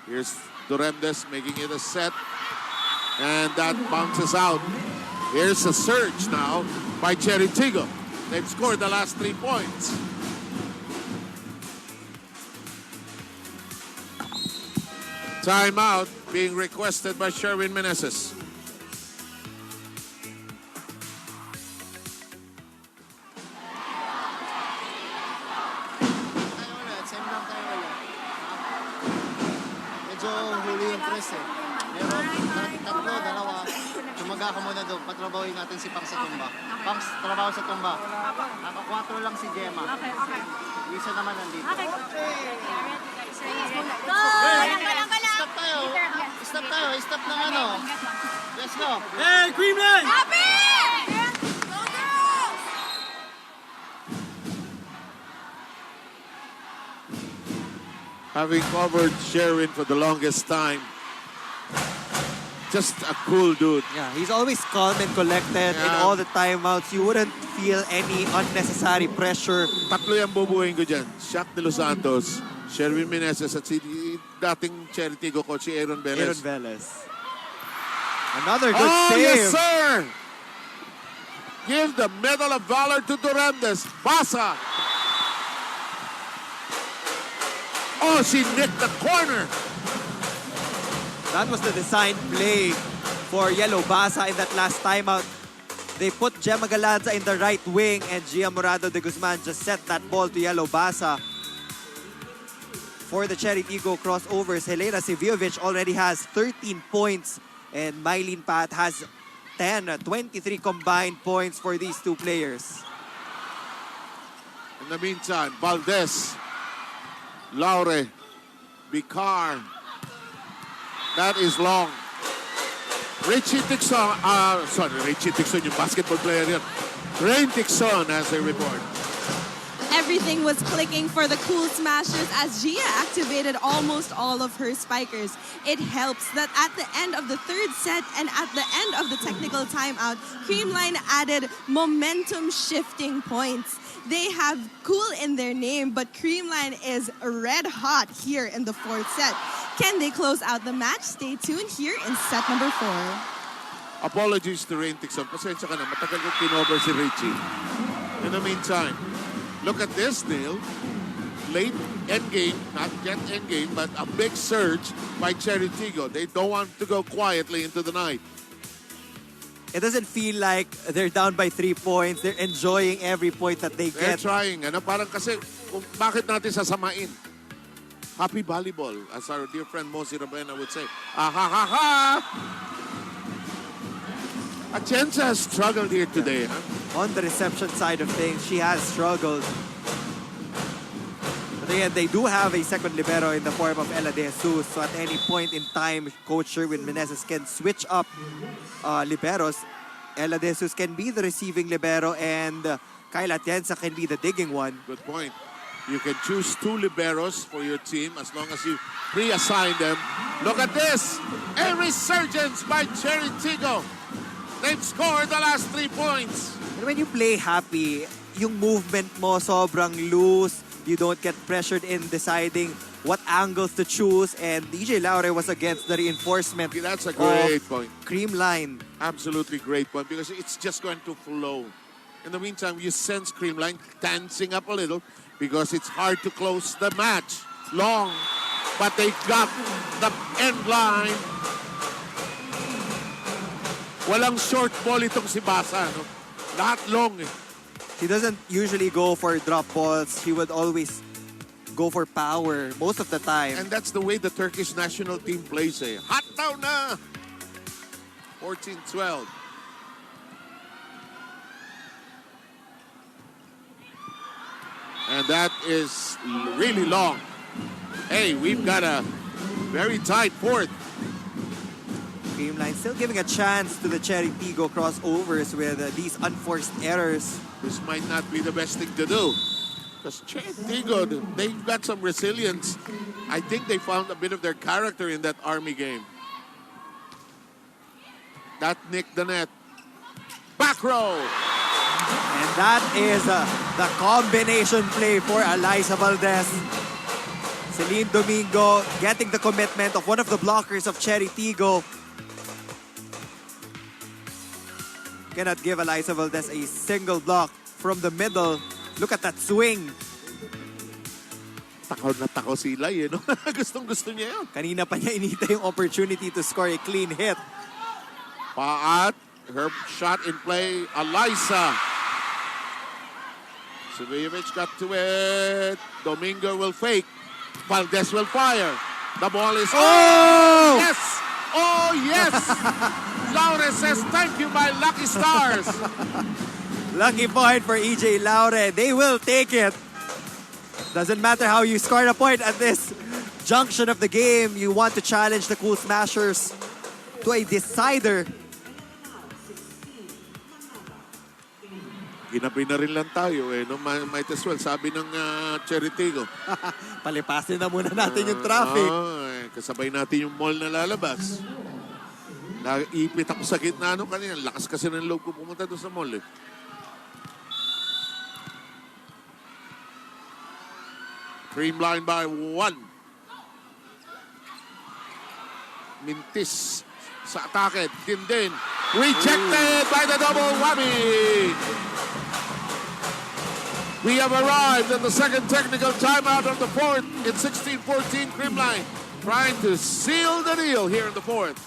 Here's Duremdes making it a set. And that bounces out. Here's a surge now by Chery Tinggo. They've scored the last 3 points. Timeout being requested by Sherwin Meneses. Medyo huli yung press eh. Meron tatlo, dalawa. Tumaga ka muna doon. Patrabahoin natin si Pang sa tumba. Pang, trabaho sa tumba. Naka-4 lang si Gemma. Okay. Isa naman nandito. Okay. Go! Stop tayo. Stop ng ano. Let's go. Hey, CreamLine! Happy! Go girls! Having covered Sherwin for the longest time. Just a cool dude. Yeah, he's always calm and collected in all the timeouts. You wouldn't feel any unnecessary pressure. Tatlo yung bubuhin ko dyan. Shaq de Los Santos, Sherwin Meneses at si dating Chery Tinggo coach si Aaron Velez. Aaron Velez. Another good save. Yes, sir! Give the Medal of Valor to Duremdes. Basa. Oh, she nicked the corner. That was the design play for Yellow Basa in that last timeout. They put Gemma Galanza in the right wing and Gia Morado de Guzman just set that ball to Yellow Basa. For the Chery Tinggo crossovers, Helena Seviovic already has 13 points and Mylene Pat has 10, 23 combined points for these two players. In the meantime, Valdez, Laure, Bicar. That is long. Richie Tixon, Richie Tixon, yung basketball player yun. Rain Tixon has a report. Everything was clicking for the Cool Smashers as Gia activated almost all of her spikers. It helps that at the end of the third set and at the end of the technical timeout, CreamLine added momentum shifting points. They have cool in their name, but CreamLine is red hot here in the fourth set. Can they close out the match? Stay tuned here in set number 4. Apologies to Rain Tixon. Pasensya ka na, matagal ko kinover si Richie. In the meantime, look at this, Neil. Late endgame, not yet endgame, but a big surge by Chery Tinggo. They don't want to go quietly into the night. It doesn't feel like they're down by 3 points. They're enjoying every point that they They're get. trying. Ano? Parang kasi, bakit natin sasamain? Happy volleyball, as our dear friend Mosi Rabena would say. Ah, ha, ha, ha! Atienza has struggled here today. Huh? On the reception side of things, she has struggled. But again, they do have a second libero in the form of Ella De Jesus. So at any point in time, Coach Sherwin Meneses can switch up liberos. Ella De Jesus can be the receiving libero and Kyle Atienza can be the digging one. Good point. You can choose 2 liberos for your team as long as you reassign them. Look at this! A resurgence by Chery Tinggo. They've scored the last 3 points. And when you play happy, yung movement mo sobrang loose. You don't get pressured in deciding what angles to choose. And DJ Laure was against the reinforcement. That's a great point. CreamLine. Absolutely great point because it's just going to flow. In the meantime, you sense CreamLine tensing up a little because it's hard to close the match long. But they got the end line. Walang short ball itong si Basa. No? Lahat long. Eh. He doesn't usually go for drop balls. He would always go for power most of the time. And that's the way the Turkish national team plays. Eh. Hot daw na! 14-12. And that is really long. Hey, we've got a very tight fourth. CreamLine still giving a chance to the Chery Tinggo crossovers with these unforced errors. This might not be the best thing to do. Because Chery Tinggo, they've got some resilience. I think they found a bit of their character in that Army game. That nicked the net. Back row! And that is the combination play for Eliza Valdez. Celine Domingo getting the commitment of one of the blockers of Chery Tinggo. Cannot give Eliza Valdez a single block from the middle. Look at that swing. Takaw na takaw si Eli, no? Gustong-gusto niya yun. Kanina pa niya inita yung opportunity to score a clean hit. Paat, her shot in play, Eliza. Subijevic got to it. Domingo will fake. Valdez will fire. The ball is... Oh! Yes! Oh, yes! Laure says, thank you, my lucky stars. Lucky point for EJ Laure. They will take it. Doesn't matter how you scored a point at this junction of the game. You want to challenge the Cool Smashers to a decider. Ginabi na rin lang tayo eh. No? Might as well, sabi ng Chery Tinggo. Palipasin na muna natin yung traffic. Kasabay natin yung mall na lalabas. Naipit ako sa gitna kanina. Lakas kasi ng loob ko pumunta doon sa mall eh. CreamLine by 1. Mintis sa atake. Din. Rejected by the double whammy. We have arrived at the second technical timeout of the fourth. It's 16-14 CreamLine trying to seal the deal here in the fourth.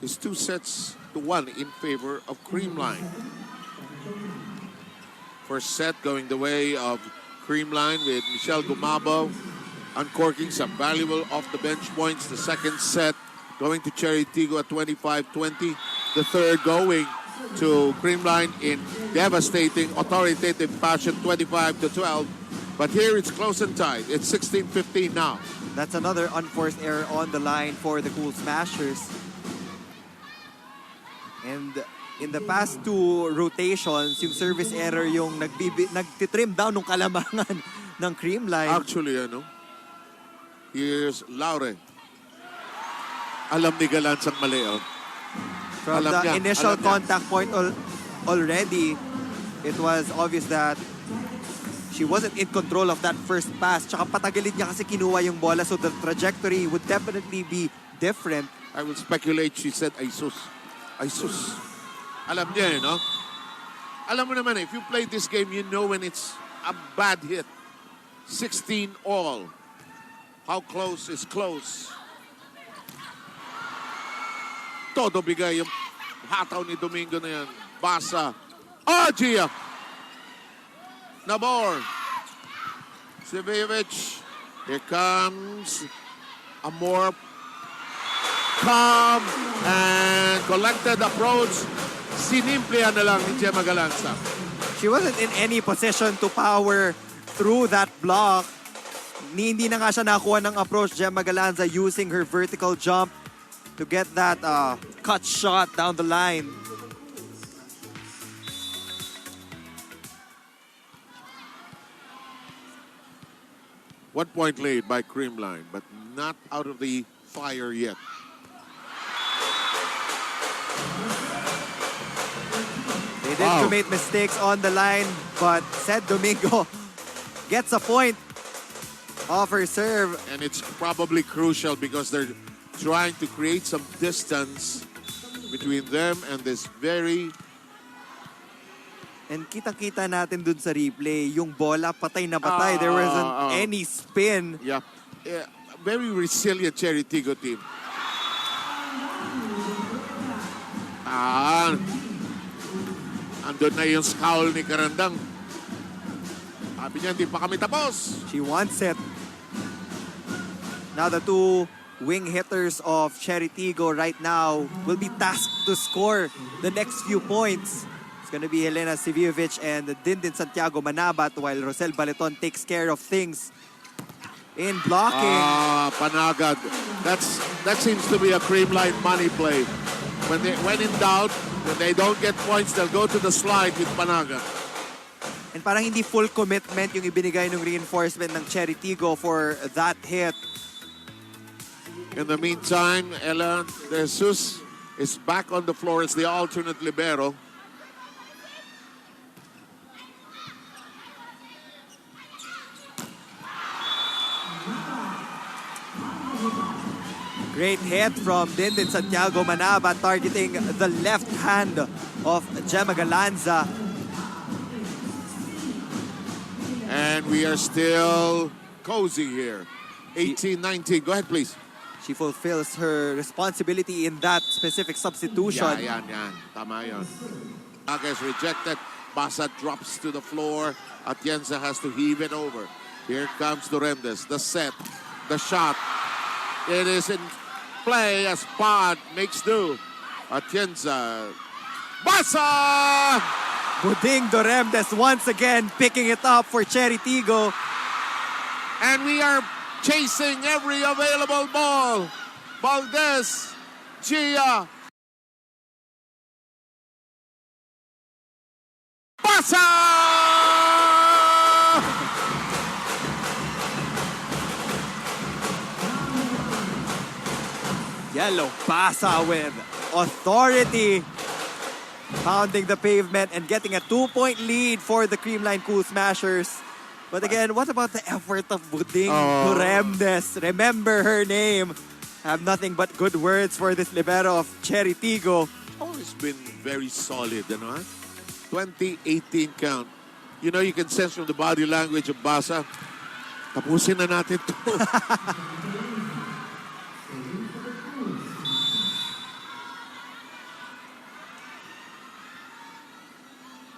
Is 2-1 in favor of CreamLine. First set going the way of CreamLine with Michelle Gumabo uncorking some valuable off-the-bench points. The second set going to Chery Tinggo at 25-20. The third going to CreamLine in devastating, authoritative fashion, 25-12. But here it's close and tight. It's 16-15 now. That's another unforced error on the line for the Cool Smashers. And in the past 2 rotations, yung service error yung nagtitrim down ng kalamangan ng CreamLine. Actually, here's Laure. Alam ni Galansang mali, oh. From Alam the niya, initial alam niya. contact point already, it was obvious that she wasn't in control of that first pass. Tsaka patagilid niya kasi kinuha yung bola, so the trajectory would definitely be different. I will speculate she said, ay sus. Ay sus. Alam niya, no? Alam mo naman, if you play this game, you know when it's a bad hit. 16 all. How close is close? Todo bigay yung hataw ni Domingo na yan. Basa. Oh, Gia! Nabor. Vvideos. Here comes a more calm and collected approach. Sinimplihan na lang ni Gemma Galanza. She wasn't in any position to power through that block. Hindi na nga siya nakuha ng approach, Gemma Galanza, using her vertical jump to get that cut shot down the line. One point lead by CreamLine, but not out of the fire yet. They did commit mistakes on the line, but said Domingo gets a point off her serve. And it's probably crucial because they're trying to create some distance between them and this very... And kitang-kita natin dun sa replay, yung bola patay na patay. There wasn't any spin. Yeah. Very resilient Chery Tinggo team. Andun na yung scowl ni Karandang. Sabi niya, hindi pa kami tapos. She wants it. Now the two wing hitters of Chery Tinggo right now will be tasked to score the next few points. It's going to be Helena Siviovic and Dindin Santiago Manabat while Rosel Baleton takes care of things in blocking. Panagad. That seems to be a CreamLine money play. When in doubt, when they don't get points, they'll go to the slide with Panagad. And parang hindi full commitment yung ibinigay ng reinforcement ng Chery Tinggo for that hit. In the meantime, Ella De Jesus is back on the floor as the alternate libero. Great hit from Dindin Santiago Manabat targeting the left hand of Gemma Galanza. And we are still cozy here. 18-19. Go ahead, please. She fulfills her responsibility in that specific substitution. Yan. Tama yan. Aga is rejected. Basa drops to the floor. Atienza has to heave it over. Here comes Duremdes. The set. The shot. It is in play as Pod makes do. Atienza. Basa! Buding Duremdes once again picking it up for Chery Tinggo. And we are chasing every available ball. Valdez, Gia. Basa! Yellow Basa with authority. Pounding the pavement and getting a 2-point lead for the CreamLine Cool Smashers. But again, what about the effort of Buding Duremdes? Remember her name. Have nothing but good words for this libero of Chery Tinggo. Always been very solid, you know? 2018 count. You know, you can sense from the body language of Basa, tapusin na natin to.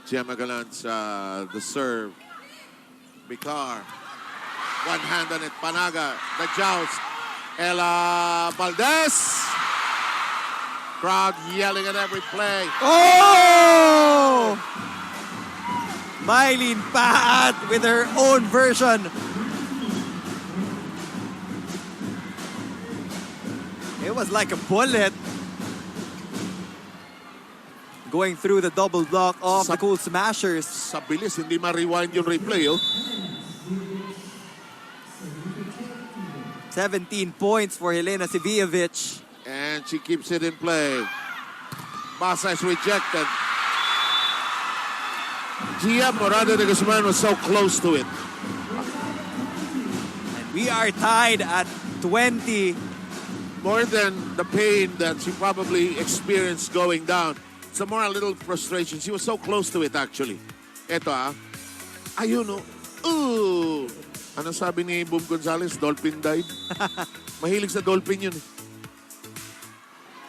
Gemma Galanza, the serve. Bicar. One hand on it. Panaga. The joust. Ella Valdez. Crowd yelling at every play. Oh! Mylene Paat with her own version. It was like a bullet. Going through the double block of the Cool Smashers. Sa bilis, hindi ma-rewind yung replay, oh. 17 points for Helena Siviovic. And And she keeps it in play. Basa is rejected. Gia Morada de Guzman was so close to it. We are tied at 20. More than the pain that she probably experienced going down, it's more a little frustration. She was so close to it actually. Eto ayun ooh. Ano sabi ni Boom Gonzalez? Dolphin dive? Mahilig sa dolphin yun.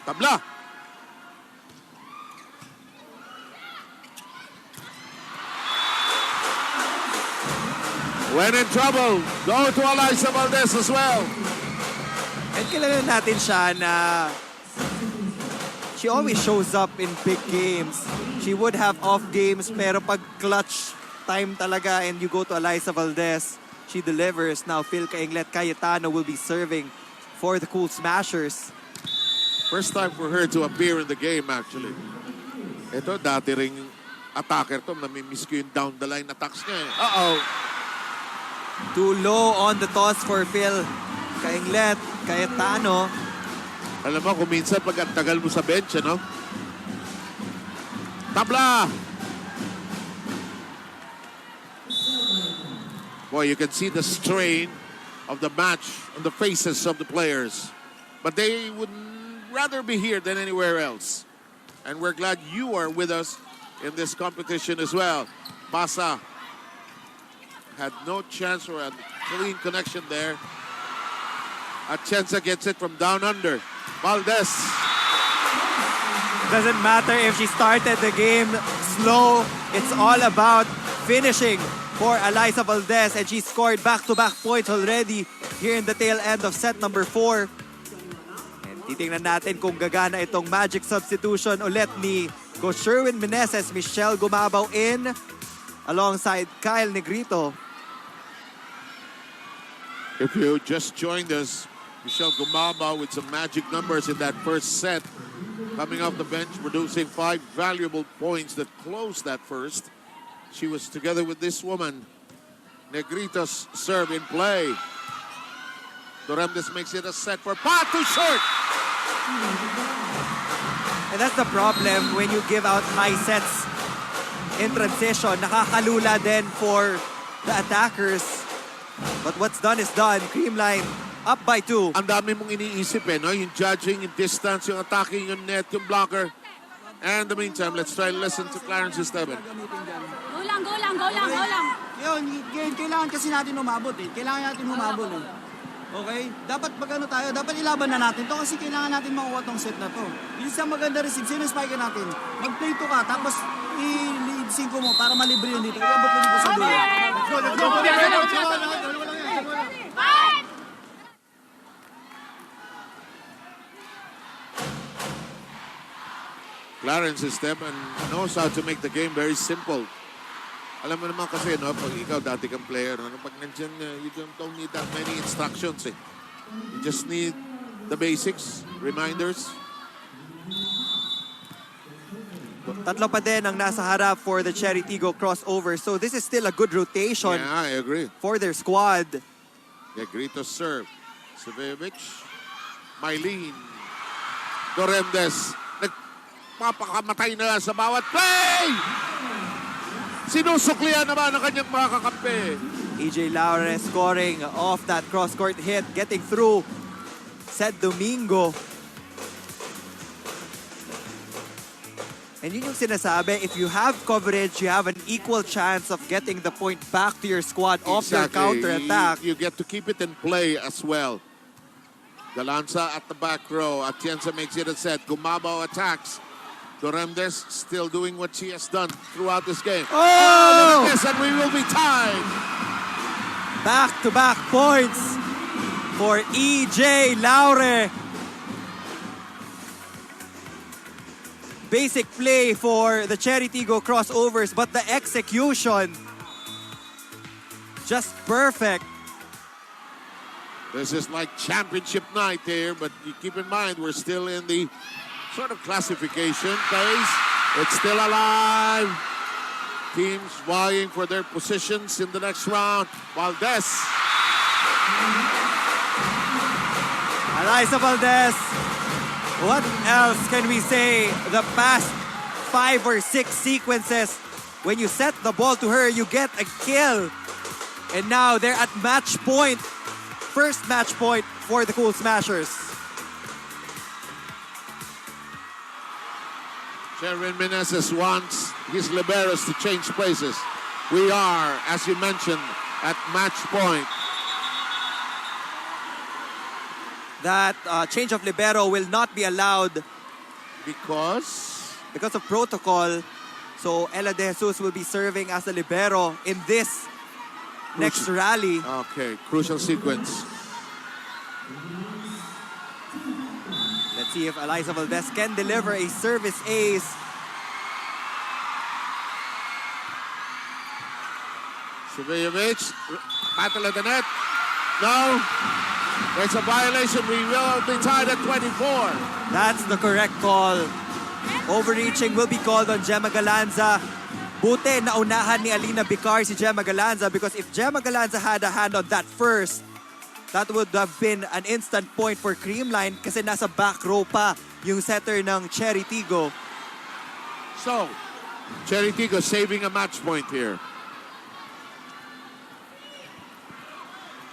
Tabla! When in trouble, go to Eliza Valdez as well. And kilala natin siya na she always shows up in big games. She would have off games, pero pag clutch time talaga and you go to Eliza Valdez, she delivers. Now Phil Kainglet Cayetano will be serving for the Cool Smashers. First time for her to appear in the game actually. Ito, dati ring attacker to. Namimiss ko yung down the line attacks niya eh. Uh-oh. Too low on the toss for Phil Kainglet Cayetano. Alam mo, kung minsan pag ang tagal mo sa bench, ano? Tabla! Boy, you can see the strain of the match on the faces of the players. But they would rather be here than anywhere else. And we're glad you are with us in this competition as well. Basa had no chance for a clean connection there. Atienza gets it from down under. Valdez. Doesn't matter if she started the game slow. It's all about finishing for Eliza Valdez. And she scored back-to-back points already here in the tail end of set number 4. And titingnan natin kung gagana itong magic substitution ulit ni Coach Sherwin Meneses. Michelle Gumabaw in alongside Kyle Negrito. If you just joined us, Michelle Gumaba with some magic numbers in that first set. Coming off the bench, producing 5 valuable points that closed that first. She was together with this woman. Negrito's serve in play. Doremdes makes it a set for Pa, too short. And that's the problem when you give out high sets in transition. Nakakalula din for the attackers. But what's done is done. CreamLine up by 2. Ang dami mong iniisip no? Yung judging, yung distance, yung attacking, yung net, yung blocker. And in the meantime, let's try to listen to Clarence Esteban. Go lang, go lang, go lang, go lang. Yun, kailangan kasi natin umabot eh. Kailangan natin umabot eh. Okay? Dapat pag ano tayo, dapat ilaban na natin to kasi kailangan natin makuha tong set na to. Yung isang maganda receive, sino spike natin? Mag-play to ka, tapos i-lead 5 mo para malibre yun dito. Iabot mo dito sa dulo. Let's go! Clarence Esteban knows how to make the game very simple. Alam mo naman kasi, no, pag ikaw dati kang player, ano, pag nandiyan, you don't need that many instructions eh. You just need the basics, reminders. Tatlo pa din ang nasa harap for the Chery Tinggo Crossover. So this is still a good rotation Yeah, I agree. for their squad. Negrito serve. Sevevic. Mylene. Doremdes. Nagpapakamatay na sa bawat play! Sinusuklian naman ang kanyang mga kakampi. EJ Laure scoring off that cross-court hit, getting through. Said Domingo. And yun yung sinasabi, if you have coverage, you have an equal chance of getting the point back to your squad off their counter-attack. You get to keep it in play as well. Galanza at the back row. Atienza makes it a set. Gumabao attacks. Doremdes still doing what she has done throughout this game. Oh! Yes, and we will be tied. Back-to-back points for EJ Laure. Basic play for the Chery Tinggo Crossovers, but the execution just perfect. This is like championship night here, but you keep in mind we're still in the sort of classification phase. It's still alive. Teams vying for their positions in the next round. Valdez. Eliza Valdez What else can we say? The past 5 or 6 sequences, when you set the ball to her, you get a kill. And now they're at match point. First match point for the Cool Smashers. Chery Meneses wants his liberos to change places. We are, as you mentioned, at match point. That change of libero will not be allowed Because of protocol. So Ella De Jesus will be serving as a libero in this next rally. okay, crucial sequence. Let's see if Eliza Valdez can deliver a service ace. Vvideos, battle at the net. No, it's a violation. We will be tied at 24. That's the correct call. Overreaching will be called on Gemma Galanza. Buti naunahan ni Alina Bicar si Gemma Galanza, because if Gemma Galanza had a hand on that first, that would have been an instant point for CreamLine kasi nasa back row pa yung setter ng Chery Tinggo. So, Chery Tinggo saving a match point here.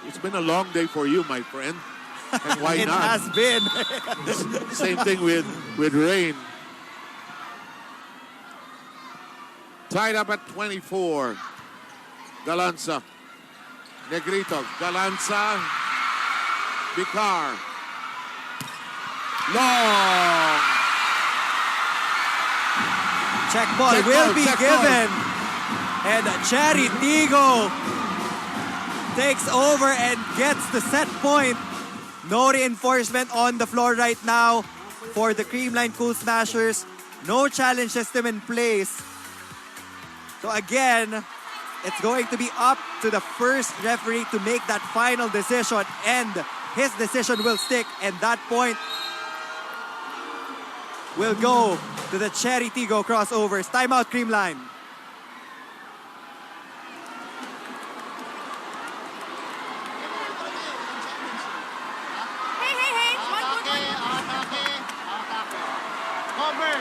It's been a long day for you, my friend. And why It not? has been. Same thing with Rain. Tied up at 24. Galanza. Negrito. Galanza. Bicar. Long. Check ball will be given. And Chery Tinggo takes over and gets the set point. No reinforcement on the floor right now for the CreamLine Cool Smashers. No challenge system in place. So again, it's going to be up to the first referee to make that final decision, and his decision will stick, and that point will go to the Chery Tinggo crossovers. Timeout, CreamLine. Cover.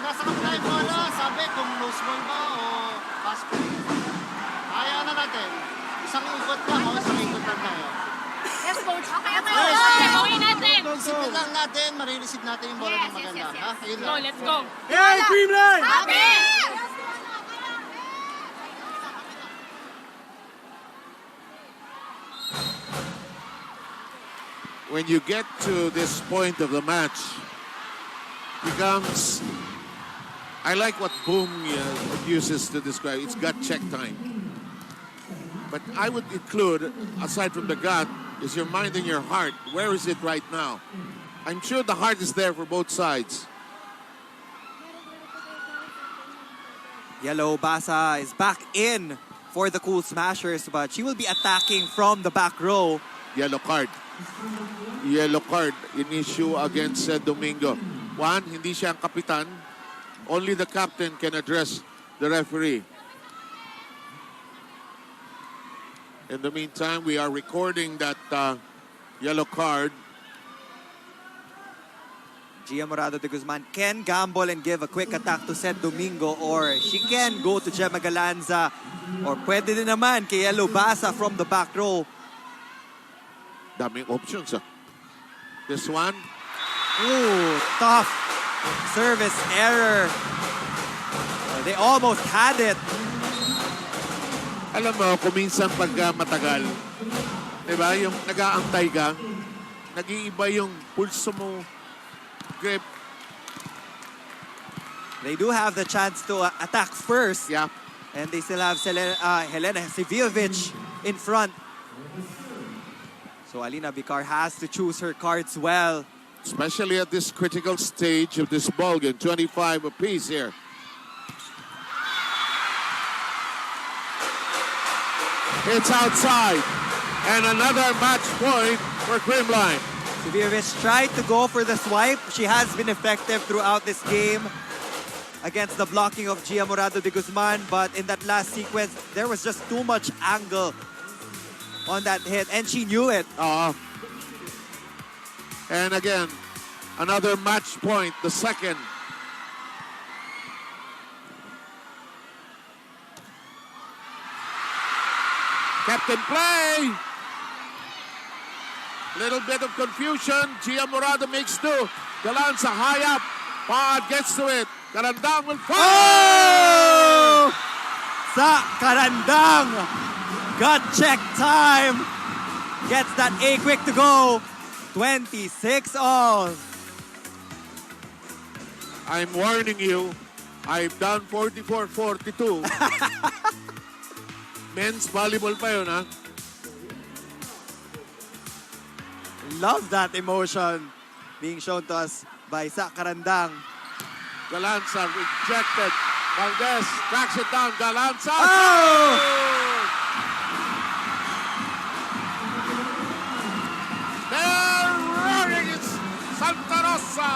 Nasa kabila yung bola. Sabi kung loose ball ba o pass play. Kaya na natin. Isang ikot lang o isang ikot lang tayo. Yes, coach. Okay, okay. Yes. Gawin natin. Isipin lang natin, marireceive natin yung bola ng maganda. Ha? Ayun Go, lang. let's go. Hey, CreamLine! Happy! When you get to this point of the match, becomes, I like what Boom uses to describe, it's gut check time. But I would include, aside from the gut, is your mind and your heart. Where is it right now? I'm sure the heart is there for both sides. Yellow Basa is back in for the Cool Smashers, but she will be attacking from the back row. Yellow card. Yellow card in issue against Domingo. One, hindi siya ang kapitan. Only the captain can address the referee. In the meantime, we are recording that yellow card. Gia Morado de Guzman can gamble and give a quick attack to Sed Domingo, or she can go to Gemma Galanza, or pwede din naman kay Yellow Basa from the back row. Daming options. This one. Ooh, tough service error. They almost had it. Alam mo, kung minsan pagka matagal, diba, yung nag-aantay ka, nag-iiba yung pulso mo, grip. They do have the chance to attack first. Yeah. And they still have Helena Sivilovic in front. So Alina Bicar has to choose her cards well. Especially at this critical stage of this ball game. 25 apiece here. It's outside. And another match point for CreamLine. Sivilovic tried to go for the swipe. She has been effective throughout this game against the blocking of Gia Morado de Guzman. But in that last sequence, there was just too much angle on that hit. And she knew it. And again, Another match point, the second. Captain play. Little bit of confusion. Gia Morado makes do. Galanza high up. Pad gets to it. Karandang will fire. Oh! Sa Karandang. Gut check time. Gets that A quick to go. 26 all. I'm warning you. I've done 44-42. Men's volleyball pa yun, ha? Love that emotion being shown to us by Sa Karandang. Galanza rejected. Valdez tracks it down. Galanza. Oh! They're roaring. It's Santa Rosa.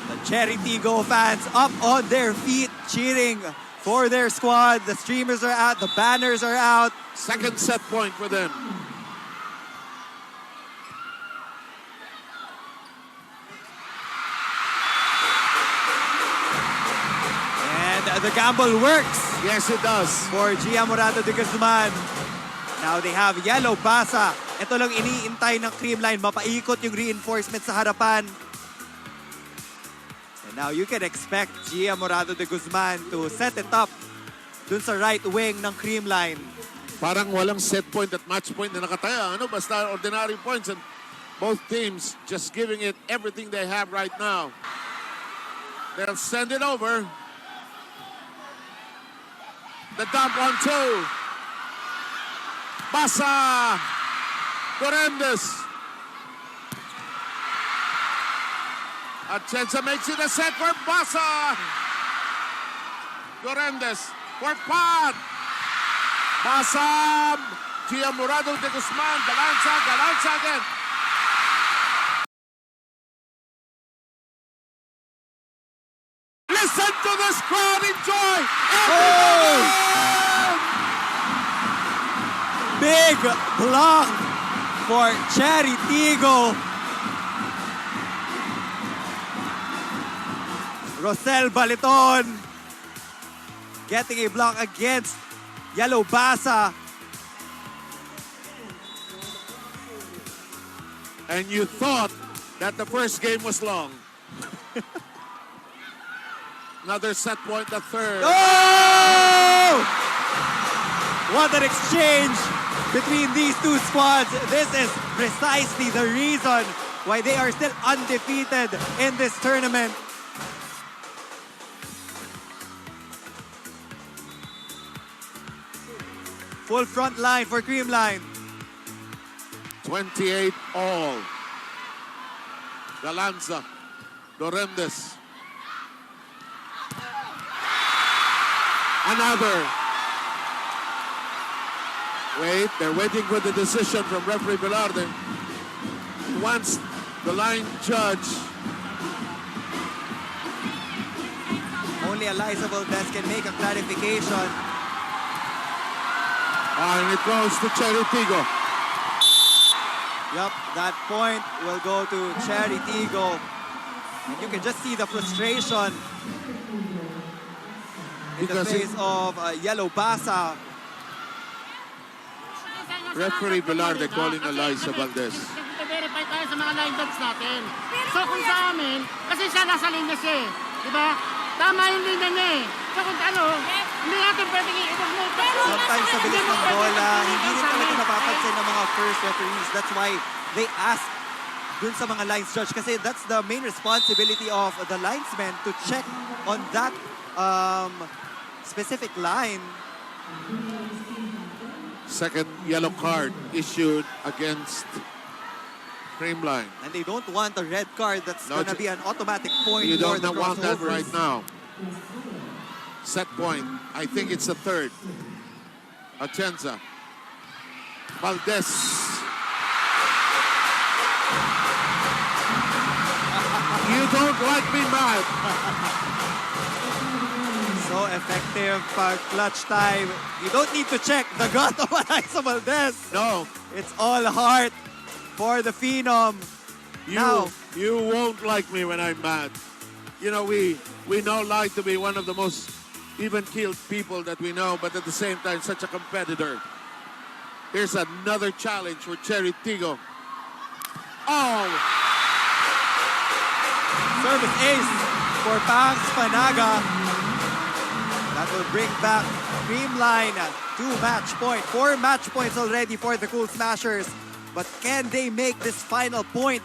The Chery Tinggo fans up on their feet cheering for their squad. The streamers are out. The banners are out. Second set point for them. And the gamble works Yes, it does. for Gia Morado de Guzman. Now they have Yellow Basa. Ito lang iniintay ng CreamLine. Mapaikot yung reinforcement sa harapan. And now you can expect Gia Morado de Guzman to set it up dun sa right wing ng CreamLine. Parang walang set point at match point na nakataya. Ano? Basta ordinary points. And both teams just giving it everything they have right now. They'll send it over. The dump on two. Basa. Dorendes. Atienza makes it a set for Basa. Dorendes for Pad. Basa. Gia Morado de Guzman. Galanza. Galanza again. Listen to this crowd. Enjoy. Big block for Chery Tinggo. Rosel Baliton getting a block against Yellow Basa. And you thought that the first game was long. Another set point, the third. Oh! What an exchange between these two squads. This is precisely the reason why they are still undefeated in this tournament. Full front line for CreamLine. 28 all. Galanza. Dorendes. Another. Wait, they're waiting for the decision from referee Velarde. Once the line judge. Only Eliza Valdez can make a clarification. And it goes to Chery Tinggo. Yup, that point will go to Chery Tinggo. And you can just see the frustration in the Because face of Yellow Basa. Referee Velarde calling Eliza Valdez. Verify tayo sa mga lineups natin. So kung sa amin, kasi siya nasa linya siya eh. Diba? Tama yung linya niya eh. So kung ano, hindi natin pwedeng i-ignore. Sometimes sa bilis ng bola, hindi rin talaga napapansin ng mga first referees. That's why they ask dun sa mga lines judge kasi that's the main responsibility of the linesmen to check on that specific line. Second yellow card issued against CreamLine. And they don't want a red card that's No, gonna be an automatic point You for don't the want that crossovers. right now. Set point. I think it's the third. Atienza. Valdez. You don't like me mad. So effective pag clutch time. You don't need to check the gut of Eliza Valdez. No. It's all heart for the Phenom. Now, You won't like me when I'm mad. You know, we know Lai to be one of the most even-keeled people that we know, but at the same time, such a competitor. Here's another challenge for Chery Tinggo. Oh! service ace for Bangs Panaga. That will bring back CreamLine 2-match point. 4 match points already for the Cool Smashers. But can they make this final point?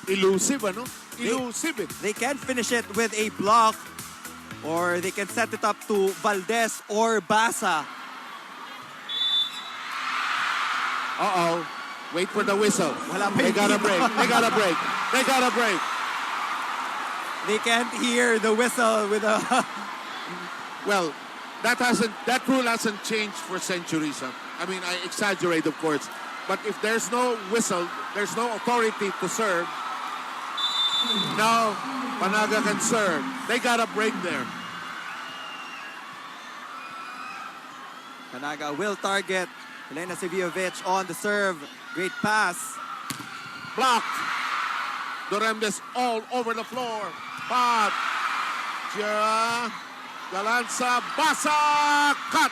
Elusive, ano? Elusive. They can finish it with a block, or they can set it up to Valdez or Basa. Uh-oh. Wait for the whistle. Wala pa They yung gotta iba. break. They gotta break. They gotta break. They can't hear the whistle with a... Well, that rule hasn't changed for centuries. Huh? I mean, I exaggerate, of course. But if there's no whistle, there's no authority to serve. Now, Panaga can serve. They got a break there. Panaga will target Elena Seviovic on the serve. Great pass. Blocked. Doremdes all over the floor. But Galanza, Basa, cut.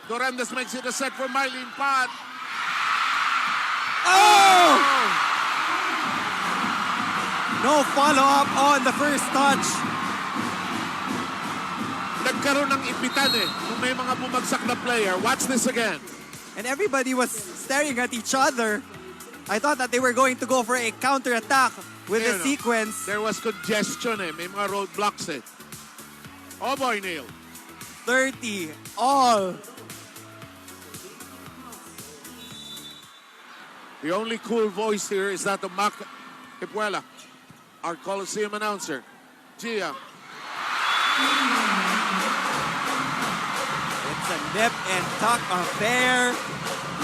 Doremdes makes it a set for Mylene Pat. Oh! No follow-up on the first touch. Nagkaroon ng ipitan kung may mga bumagsak na player. Watch this again. And everybody was staring at each other. I thought that they were going to go for a counter-attack with the sequence. There was congestion May mga roadblocks Oh boy, Neil. 30 all. The only cool voice here is that of Mac Hipuela, our Coliseum announcer. Gia. It's a nip and tuck affair.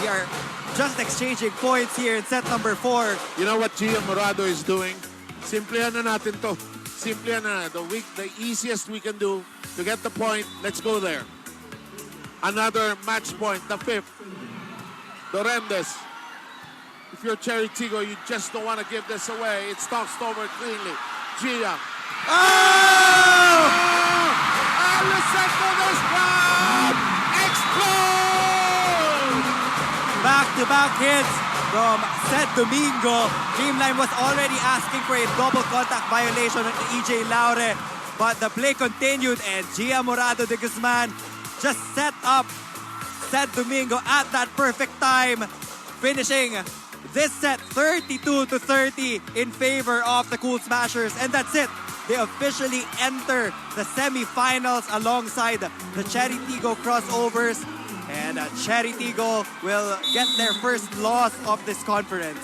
We are just exchanging points here in set number 4. You know what Gia Morado is doing? Simplihan na natin to. Simplihan na. The easiest we can do to get the point. Let's go there. Another match point, the 5th. Doremdes. If you're Chery Tinggo, you just don't want to give this away. It's tossed over cleanly. Gia. Oh! And listen to this crowd explode! Back-to-back hits from Seth Domingo. CreamLine was already asking for a double contact violation on EJ Laure, but the play continued and Gia Morado de Guzman just set up Seth Domingo at that perfect time, finishing this set 32-30 in favor of the Cool Smashers. And that's it. They officially enter the semifinals alongside the Chery Tinggo Crossovers. And Chery Tinggo will get their first loss of this conference.